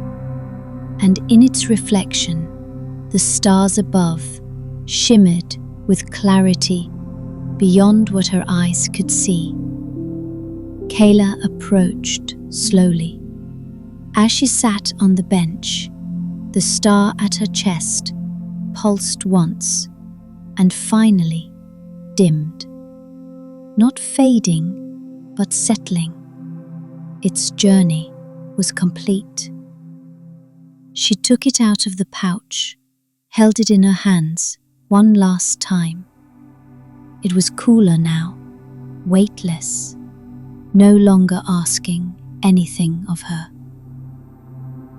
and in its reflection, the stars above shimmered with clarity beyond what her eyes could see. Caela approached slowly. As she sat on the bench, the star at her chest pulsed once and finally dimmed, not fading but settling. Its journey was complete. She took it out of the pouch, held it in her hands one last time. It was cooler now, weightless, no longer asking anything of her.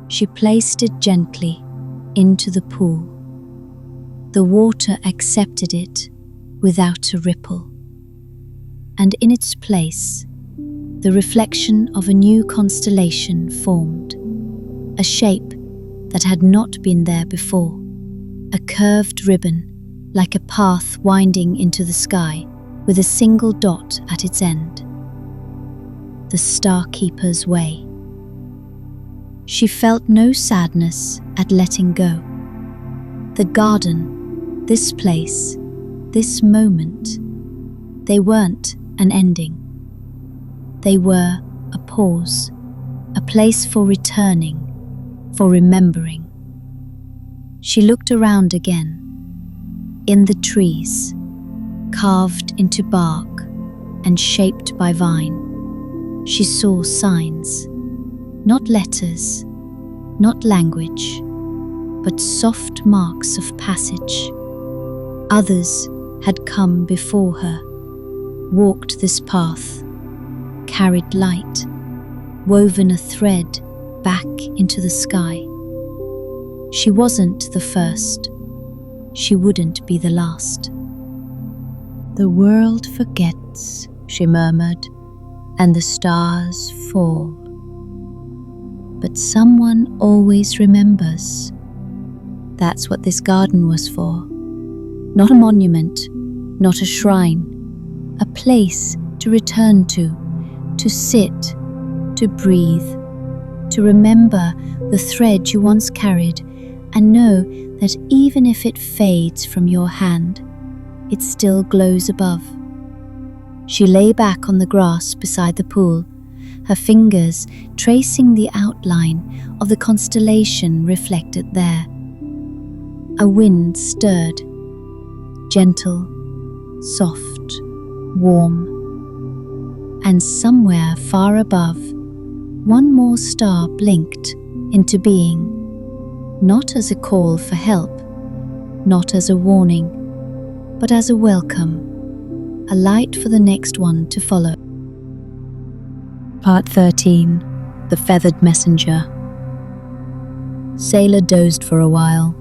She placed it gently into the pool. The water accepted it without a ripple, and in its place, the reflection of a new constellation formed, a shape that had not been there before, a curved ribbon like a path winding into the sky with a single dot at its end. The Starkeeper's Way. She felt no sadness at letting go. The garden, this place, this moment, they weren't an ending. They were a pause, a place for returning, for remembering. She looked around again. In the trees, carved into bark and shaped by vine, she saw signs, not letters, not language, but soft marks of passage. Others had come before her, walked this path, carried light, woven a thread back into the sky. She wasn't the first. She wouldn't be the last. The world forgets, she murmured, and the stars fall. But someone always remembers. That's what this garden was for. Not a monument, not a shrine, a place to return to sit, to breathe, to remember the thread you once carried and know that even if it fades from your hand, it still glows above. She lay back on the grass beside the pool, her fingers tracing the outline of the constellation reflected there. A wind stirred, gentle, soft, warm, and somewhere far above, one more star blinked into being, not as a call for help, not as a warning, but as a welcome, a light for the next one to follow. Part 13. The Feathered Messenger. Caela dozed for a while,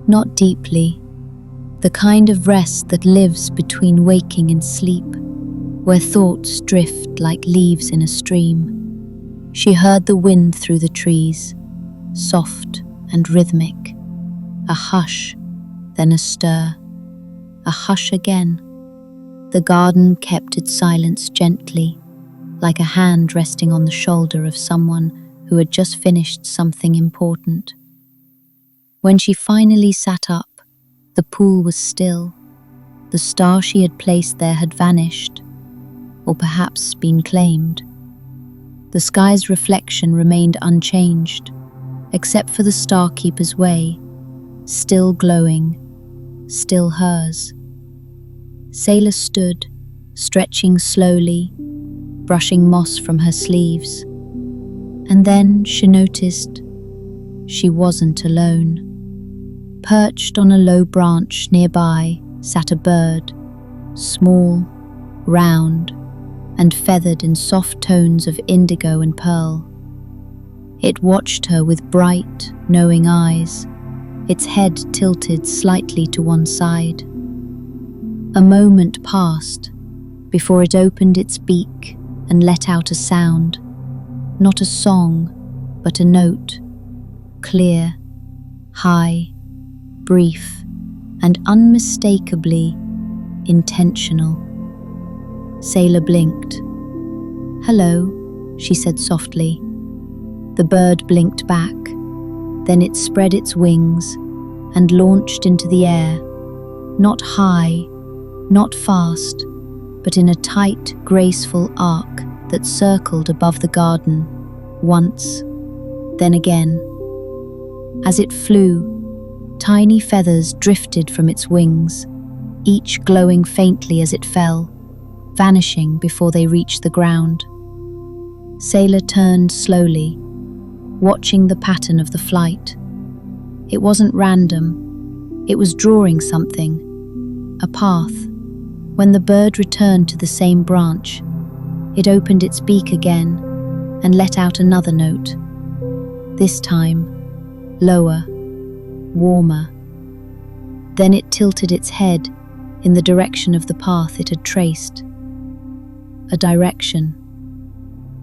not deeply, the kind of rest that lives between waking and sleep, where thoughts drift like leaves in a stream. She heard the wind through the trees, soft and rhythmic, a hush, then a stir, a hush again. The garden kept its silence gently, like a hand resting on the shoulder of someone who had just finished something important. When she finally sat up, the pool was still. The star she had placed there had vanished, or perhaps been claimed. The sky's reflection remained unchanged, except for the Starkeeper's way, still glowing, still hers. Caela stood, stretching slowly, brushing moss from her sleeves. And then she noticed she wasn't alone. Perched on a low branch nearby sat a bird, small, round, and feathered in soft tones of indigo and pearl. It watched her with bright, knowing eyes, its head tilted slightly to one side. A moment passed before it opened its beak and let out a sound, not a song, but a note, clear, high, brief, and unmistakably intentional. Caela blinked. "Hello," she said softly. The bird blinked back. Then it spread its wings and launched into the air, not high, not fast, but in a tight, graceful arc that circled above the garden, once, then again. As it flew, tiny feathers drifted from its wings, each glowing faintly as it fell, vanishing before they reached the ground. Caela turned slowly, watching the pattern of the flight. It wasn't random, it was drawing something, a path. When the bird returned to the same branch, it opened its beak again and let out another note. This time, lower, warmer. Then it tilted its head in the direction of the path it had traced. A direction,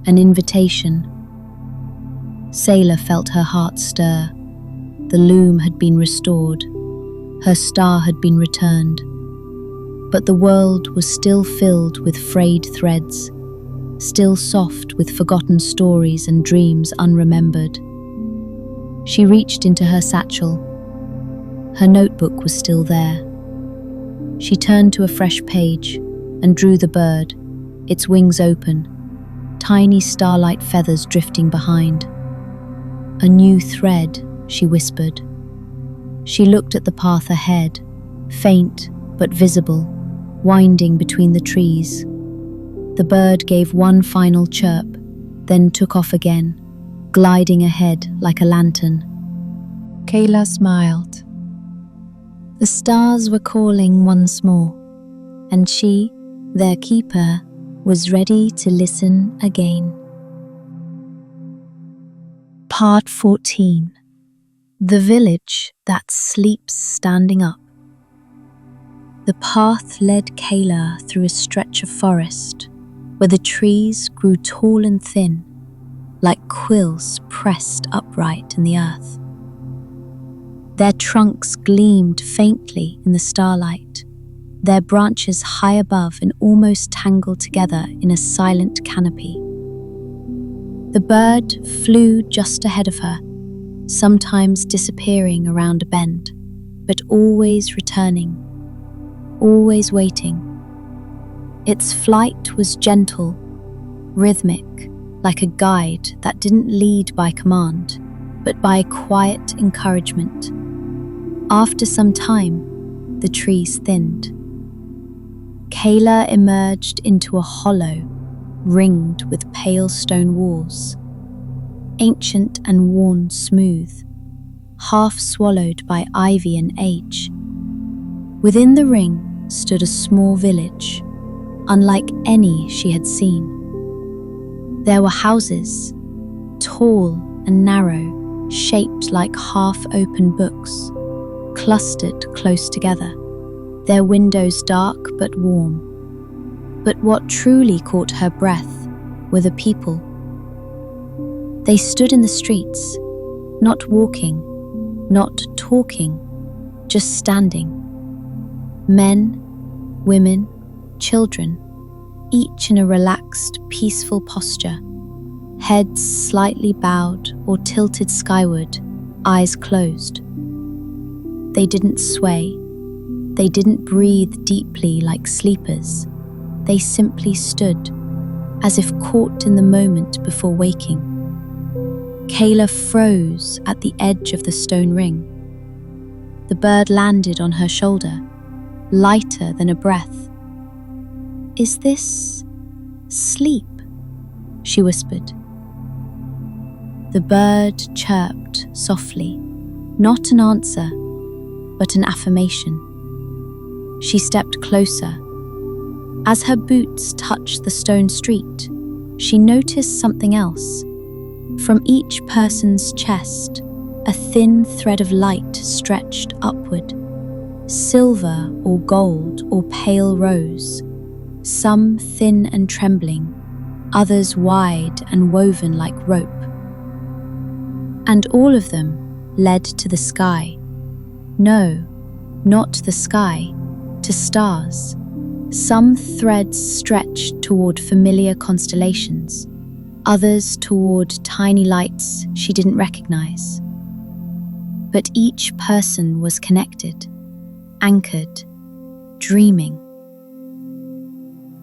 an invitation. Caela felt her heart stir. The loom had been restored. Her star had been returned. But the world was still filled with frayed threads, still soft with forgotten stories and dreams unremembered. She reached into her satchel. Her notebook was still there. She turned to a fresh page and drew the bird, its wings open, tiny starlight feathers drifting behind. "A new thread," she whispered. She looked at the path ahead, faint but visible, winding between the trees. The bird gave one final chirp, then took off again, gliding ahead like a lantern. Caela smiled. The stars were calling once more, and she, their keeper, was ready to listen again. Part 14. The Village That Sleeps Standing Up. The path led Caela through a stretch of forest where the trees grew tall and thin, like quills pressed upright in the earth. Their trunks gleamed faintly in the starlight, their branches high above and almost tangled together in a silent canopy. The bird flew just ahead of her, sometimes disappearing around a bend, but always returning, always waiting. Its flight was gentle, rhythmic, like a guide that didn't lead by command, but by quiet encouragement. After some time, the trees thinned. Caela emerged into a hollow, ringed with pale stone walls, ancient and worn smooth, half swallowed by ivy and age. Within the ring stood a small village, unlike any she had seen. There were houses, tall and narrow, shaped like half-open books, clustered close together, their windows dark but warm. But what truly caught her breath were the people. They stood in the streets, not walking, not talking, just standing. Men, women, children, each in a relaxed, peaceful posture, heads slightly bowed or tilted skyward, eyes closed. They didn't sway. They didn't breathe deeply like sleepers. They simply stood, as if caught in the moment before waking. Caela froze at the edge of the stone ring. The bird landed on her shoulder, lighter than a breath. "Is this sleep?" she whispered. The bird chirped softly, not an answer, but an affirmation. She stepped closer. As her boots touched the stone street, she noticed something else. From each person's chest, a thin thread of light stretched upward, silver or gold or pale rose, some thin and trembling, others wide and woven like rope. And all of them led to the sky. No, not the sky, to stars. Some threads stretched toward familiar constellations, others toward tiny lights she didn't recognize. But each person was connected, anchored, dreaming.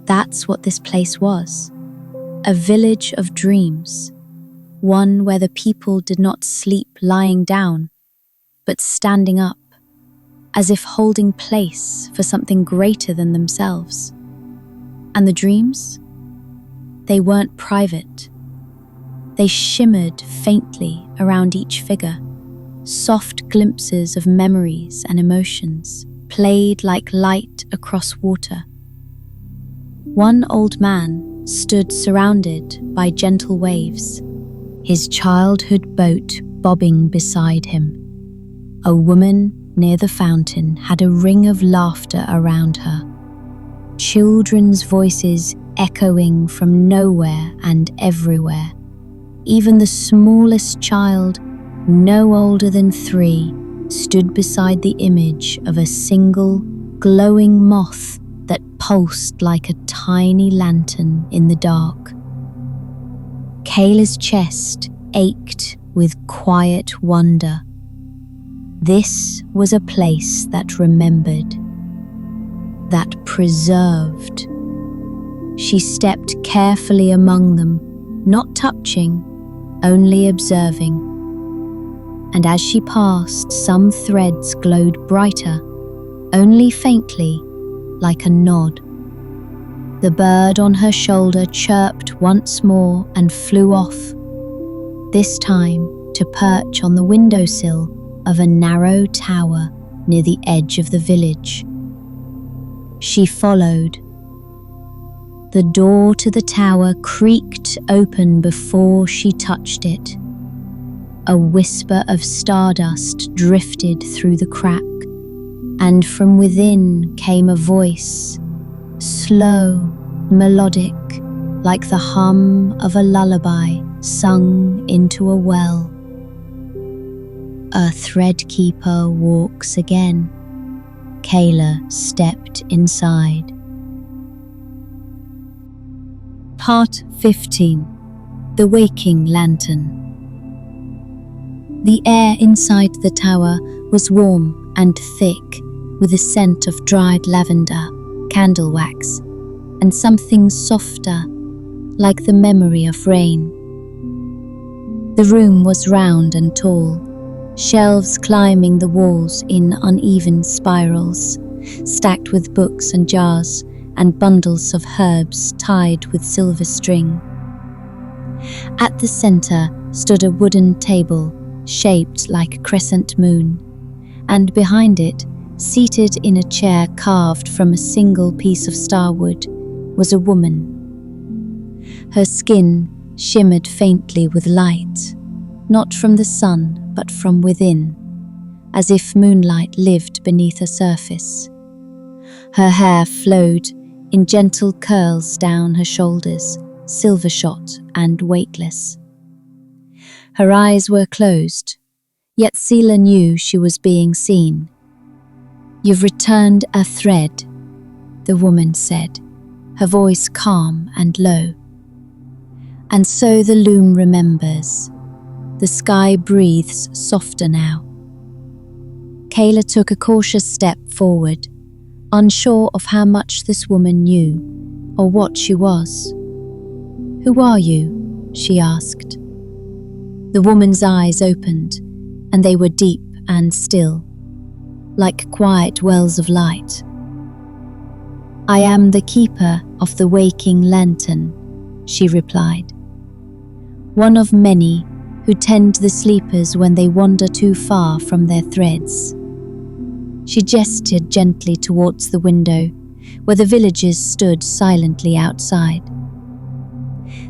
That's what this place was, a village of dreams, one where the people did not sleep lying down, but standing up, as if holding place for something greater than themselves. And the dreams? They weren't private. They shimmered faintly around each figure, soft glimpses of memories and emotions, played like light across water. One old man stood surrounded by gentle waves, his childhood boat bobbing beside him. A woman near the fountain had a ring of laughter around her, children's voices echoing from nowhere and everywhere. Even the smallest child, no older than 3, stood beside the image of a single, glowing moth that pulsed like a tiny lantern in the dark. Caela's chest ached with quiet wonder. This was a place that remembered, that preserved. She stepped carefully among them, not touching, only observing. And as she passed, some threads glowed brighter, only faintly, like a nod. The bird on her shoulder chirped once more and flew off, this time to perch on the windowsill of a narrow tower near the edge of the village. She followed. The door to the tower creaked open before she touched it. A whisper of stardust drifted through the crack, and from within came a voice, slow, melodic, like the hum of a lullaby sung into a well. A thread keeper walks again. Caela stepped inside. Part 15. The Waking Lantern. The air inside the tower was warm and thick, with a scent of dried lavender, candle wax, and something softer, like the memory of rain. The room was round and tall, shelves climbing the walls in uneven spirals, stacked with books and jars, and bundles of herbs tied with silver string. At the center stood a wooden table shaped like a crescent moon, and behind it, seated in a chair carved from a single piece of starwood, was a woman. Her skin shimmered faintly with light, not from the sun but from within, as if moonlight lived beneath her surface. Her hair flowed in gentle curls down her shoulders, silver-shot and weightless. Her eyes were closed, yet Caela knew she was being seen. "You've returned a thread," the woman said, her voice calm and low. And so the loom remembers. The sky breathes softer now. Caela took a cautious step forward, unsure of how much this woman knew, or what she was. "Who are you?" she asked. The woman's eyes opened, and they were deep and still, like quiet wells of light. "I am the keeper of the waking lantern," she replied. "One of many who tend the sleepers when they wander too far from their threads." She gestured gently towards the window, where the villagers stood silently outside.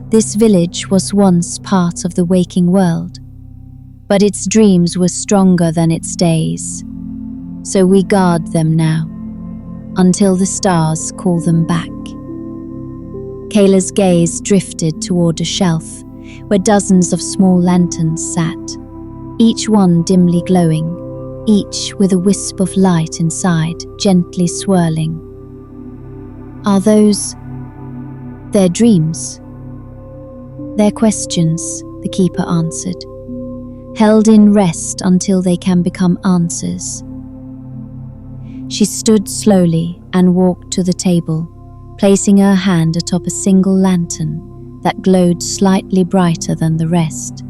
This village was once part of the waking world, but its dreams were stronger than its days. So we guard them now, until the stars call them back. Caela's gaze drifted toward a shelf, where dozens of small lanterns sat, each one dimly glowing, each with a wisp of light inside, gently swirling. "Are those their dreams?" "Their questions," the keeper answered, "held in rest until they can become answers." She stood slowly and walked to the table, placing her hand atop a single lantern that glowed slightly brighter than the rest.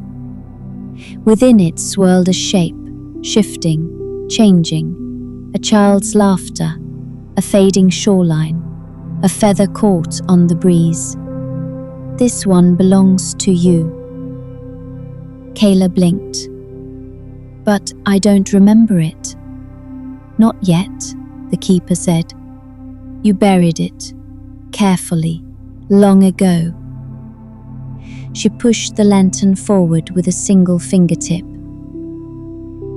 Within it swirled a shape, shifting, changing, a child's laughter, a fading shoreline, a feather caught on the breeze. "This one belongs to you." Caela blinked. "But I don't remember it." "Not yet," the keeper said. "You buried it, carefully, long ago." She pushed the lantern forward with a single fingertip.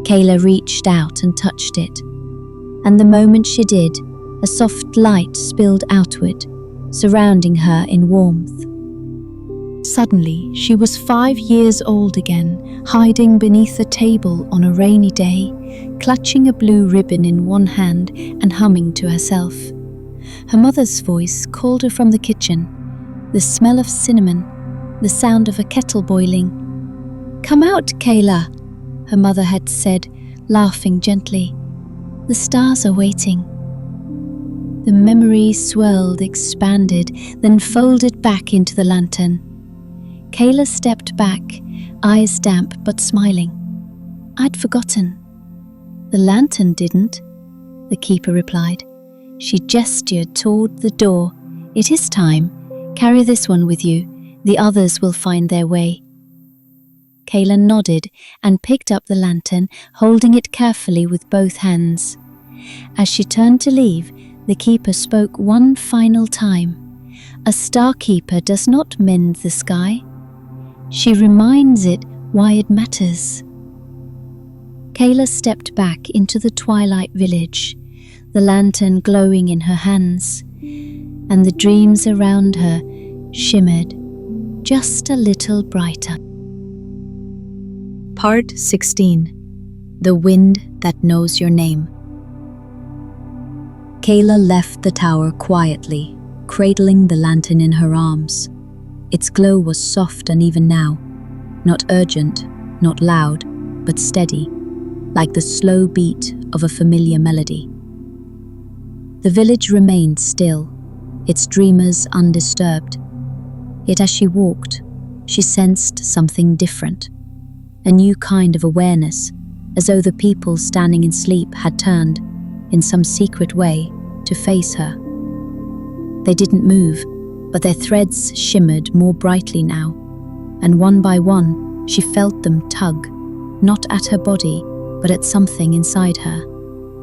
Caela reached out and touched it, and the moment she did, a soft light spilled outward, surrounding her in warmth. Suddenly, she was 5 years old again, hiding beneath a table on a rainy day, clutching a blue ribbon in one hand and humming to herself. Her mother's voice called her from the kitchen, the smell of cinnamon, the sound of a kettle boiling. "Come out, Caela," her mother had said, laughing gently. "The stars are waiting." The memory swirled, expanded, then folded back into the lantern. Caela stepped back, eyes damp but smiling. "I'd forgotten." "The lantern didn't," the keeper replied. She gestured toward the door. "It is time. Carry this one with you. The others will find their way." Caela nodded and picked up the lantern, holding it carefully with both hands. As she turned to leave, the keeper spoke one final time. "A Starkeeper does not mend the sky. She reminds it why it matters." Caela stepped back into the twilight village, the lantern glowing in her hands, and the dreams around her shimmered just a little brighter. Part 16. The Wind That Knows Your Name. Caela left the tower quietly, cradling the lantern in her arms. Its glow was soft and even now, not urgent, not loud, but steady, like the slow beat of a familiar melody. The village remained still, its dreamers undisturbed. Yet as she walked, she sensed something different, a new kind of awareness, as though the people standing in sleep had turned, in some secret way, to face her. They didn't move, but their threads shimmered more brightly now, and one by one she felt them tug, not at her body, but at something inside her,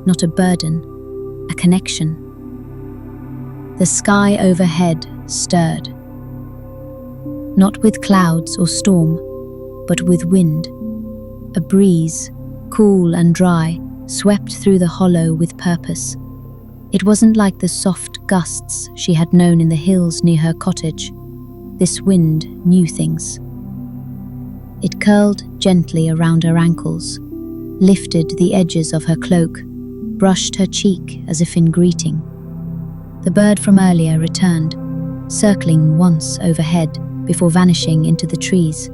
not a burden, a connection. The sky overhead stirred, not with clouds or storm, but with wind. A breeze, cool and dry, swept through the hollow with purpose. It wasn't like the soft gusts she had known in the hills near her cottage. This wind knew things. It curled gently around her ankles, lifted the edges of her cloak, brushed her cheek as if in greeting. The bird from earlier returned, circling once overhead before vanishing into the trees.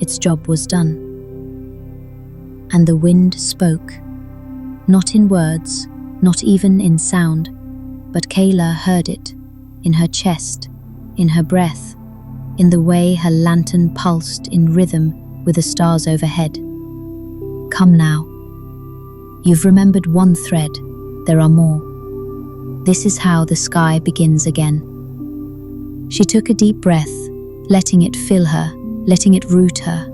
Its job was done. And the wind spoke, not in words, not even in sound, but Caela heard it, in her chest, in her breath, in the way her lantern pulsed in rhythm with the stars overhead. Come now. You've remembered one thread, there are more. This is how the sky begins again. She took a deep breath, letting it fill her, letting it root her.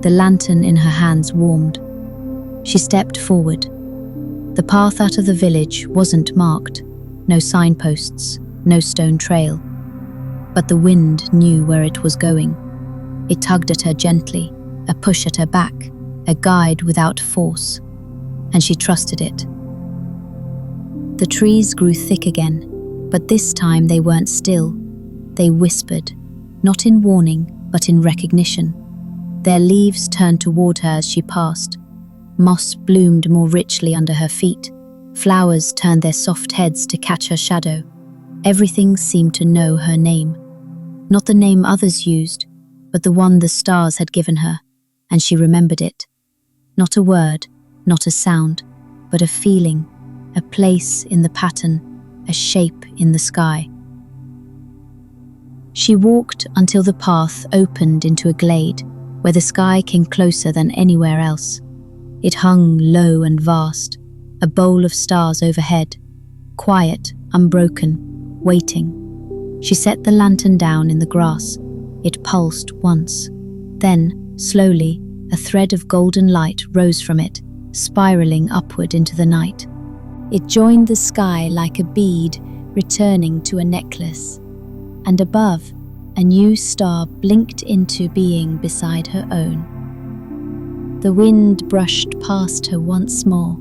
The lantern in her hands warmed. She stepped forward. The path out of the village wasn't marked, no signposts, no stone trail. But the wind knew where it was going. It tugged at her gently, a push at her back, a guide without force. And she trusted it. The trees grew thick again, but this time they weren't still. They whispered, not in warning, but in recognition. Their leaves turned toward her as she passed. Moss bloomed more richly under her feet. Flowers turned their soft heads to catch her shadow. Everything seemed to know her name. Not the name others used, but the one the stars had given her, and she remembered it. Not a word, not a sound, but a feeling, a place in the pattern, a shape in the sky. She walked until the path opened into a glade, where the sky came closer than anywhere else. It hung low and vast, a bowl of stars overhead, quiet, unbroken, waiting. She set the lantern down in the grass. It pulsed once. Then, slowly, a thread of golden light rose from it, spiraling upward into the night. It joined the sky like a bead returning to a necklace. And above, a new star blinked into being beside her own. The wind brushed past her once more.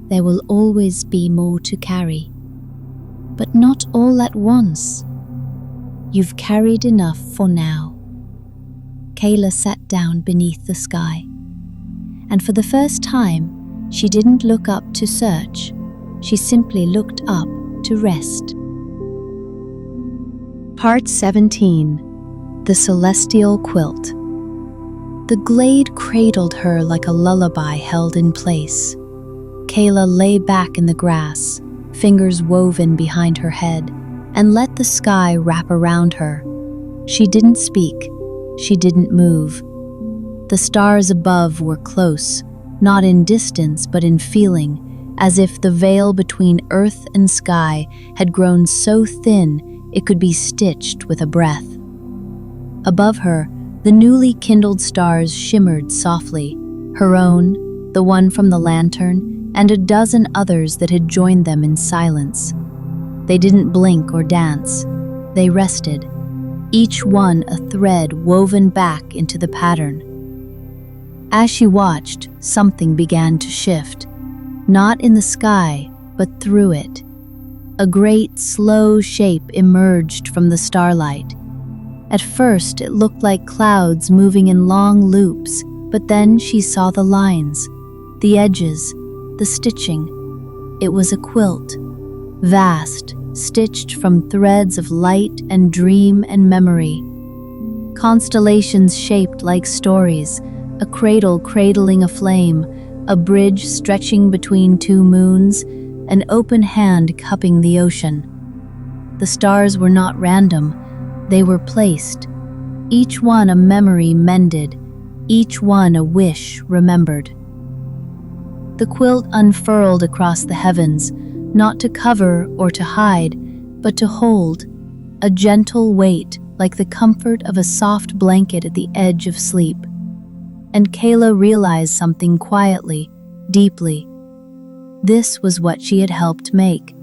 There will always be more to carry, but not all at once. You've carried enough for now. Caela sat down beneath the sky, and for the first time, she didn't look up to search. She simply looked up to rest. Part 17. The Celestial Quilt. The glade cradled her like a lullaby held in place. Caela lay back in the grass, fingers woven behind her head, and let the sky wrap around her. She didn't speak. She didn't move. The stars above were close, not in distance but in feeling, as if the veil between earth and sky had grown so thin it could be stitched with a breath. Above her, the newly kindled stars shimmered softly, her own, the one from the lantern, and a dozen others that had joined them in silence. They didn't blink or dance. They rested, each one a thread woven back into the pattern. As she watched, something began to shift, not in the sky, but through it. A great, slow shape emerged from the starlight. At first, it looked like clouds moving in long loops, but then she saw the lines, the edges, the stitching. It was a quilt, vast, stitched from threads of light and dream and memory. Constellations shaped like stories, a cradle cradling a flame, a bridge stretching between two moons, an open hand cupping the ocean. The stars were not random, they were placed, each one a memory mended, each one a wish remembered. The quilt unfurled across the heavens, not to cover or to hide, but to hold, a gentle weight like the comfort of a soft blanket at the edge of sleep. And Caela realized something quietly, deeply. This was what she had helped make.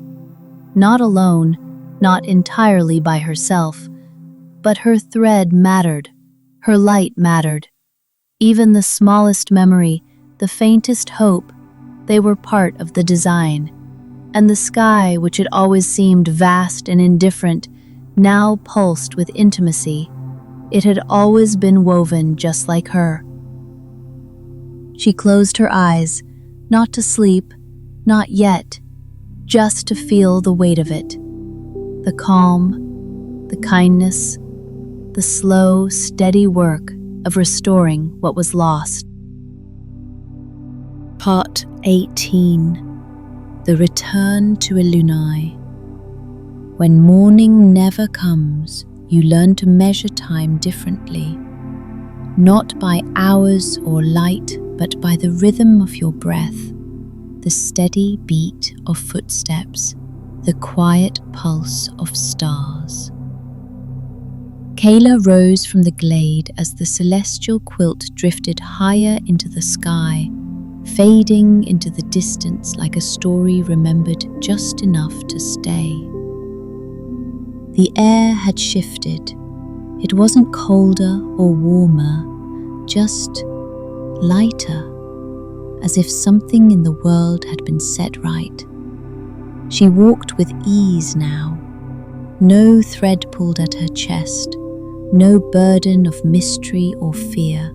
Not alone, not entirely by herself, but her thread mattered, her light mattered. Even the smallest memory, the faintest hope, they were part of the design. And the sky, which had always seemed vast and indifferent, now pulsed with intimacy. It had always been woven just like her. She closed her eyes, not to sleep, not yet, just to feel the weight of it. The calm, the kindness, the slow, steady work of restoring what was lost. Part 18. The Return to Elunai. When morning never comes, you learn to measure time differently, not by hours or light, but by the rhythm of your breath, the steady beat of footsteps, the quiet pulse of stars. Caela rose from the glade as the celestial quilt drifted higher into the sky, fading into the distance like a story remembered just enough to stay. The air had shifted. It wasn't colder or warmer, just lighter, as if something in the world had been set right. She walked with ease now. No thread pulled at her chest, no burden of mystery or fear,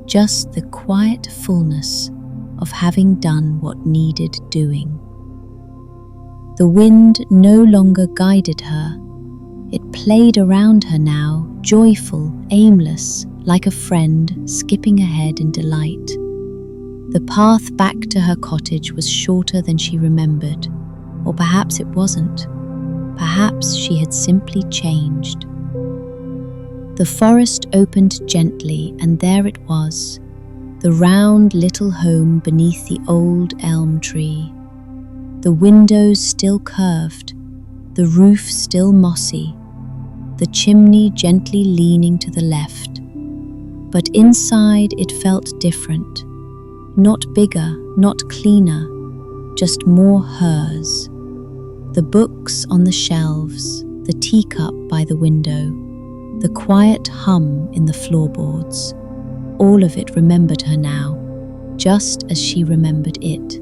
just the quiet fullness of having done what needed doing. The wind no longer guided her. It played around her now, joyful, aimless, like a friend skipping ahead in delight. The path back to her cottage was shorter than she remembered, or perhaps it wasn't. Perhaps she had simply changed. The forest opened gently, and there it was, the round little home beneath the old elm tree. The windows still curved, the roof still mossy, the chimney gently leaning to the left. But inside it felt different. Not bigger, not cleaner, just more hers. The books on the shelves, the teacup by the window, the quiet hum in the floorboards, all of it remembered her now, just as she remembered it.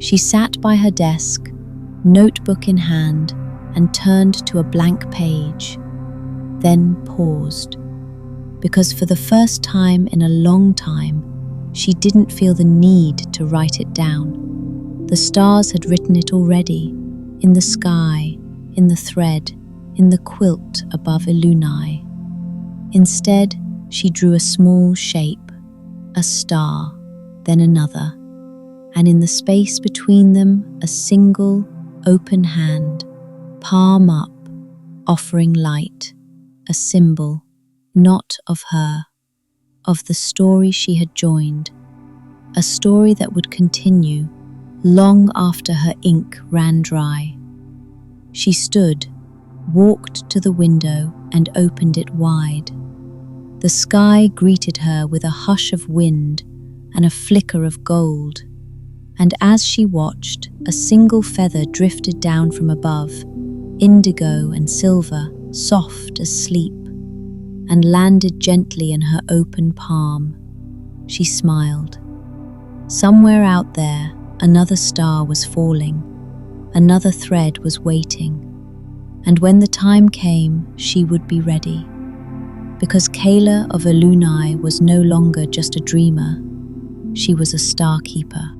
She sat by her desk, notebook in hand, and turned to a blank page, then paused, because for the first time in a long time, she didn't feel the need to write it down. The stars had written it already, in the sky, in the thread, in the quilt above Elunai. Instead, she drew a small shape, a star, then another, and in the space between them, a single, open hand, palm up, offering light, a symbol, not of her, of the story she had joined, a story that would continue long after her ink ran dry. She stood, walked to the window and opened it wide. The sky greeted her with a hush of wind and a flicker of gold, and as she watched, a single feather drifted down from above, indigo and silver, soft as sleep, and landed gently in her open palm. She smiled. Somewhere out there, another star was falling, another thread was waiting, and when the time came, she would be ready. Because Caela of Elunai was no longer just a dreamer, she was a Starkeeper.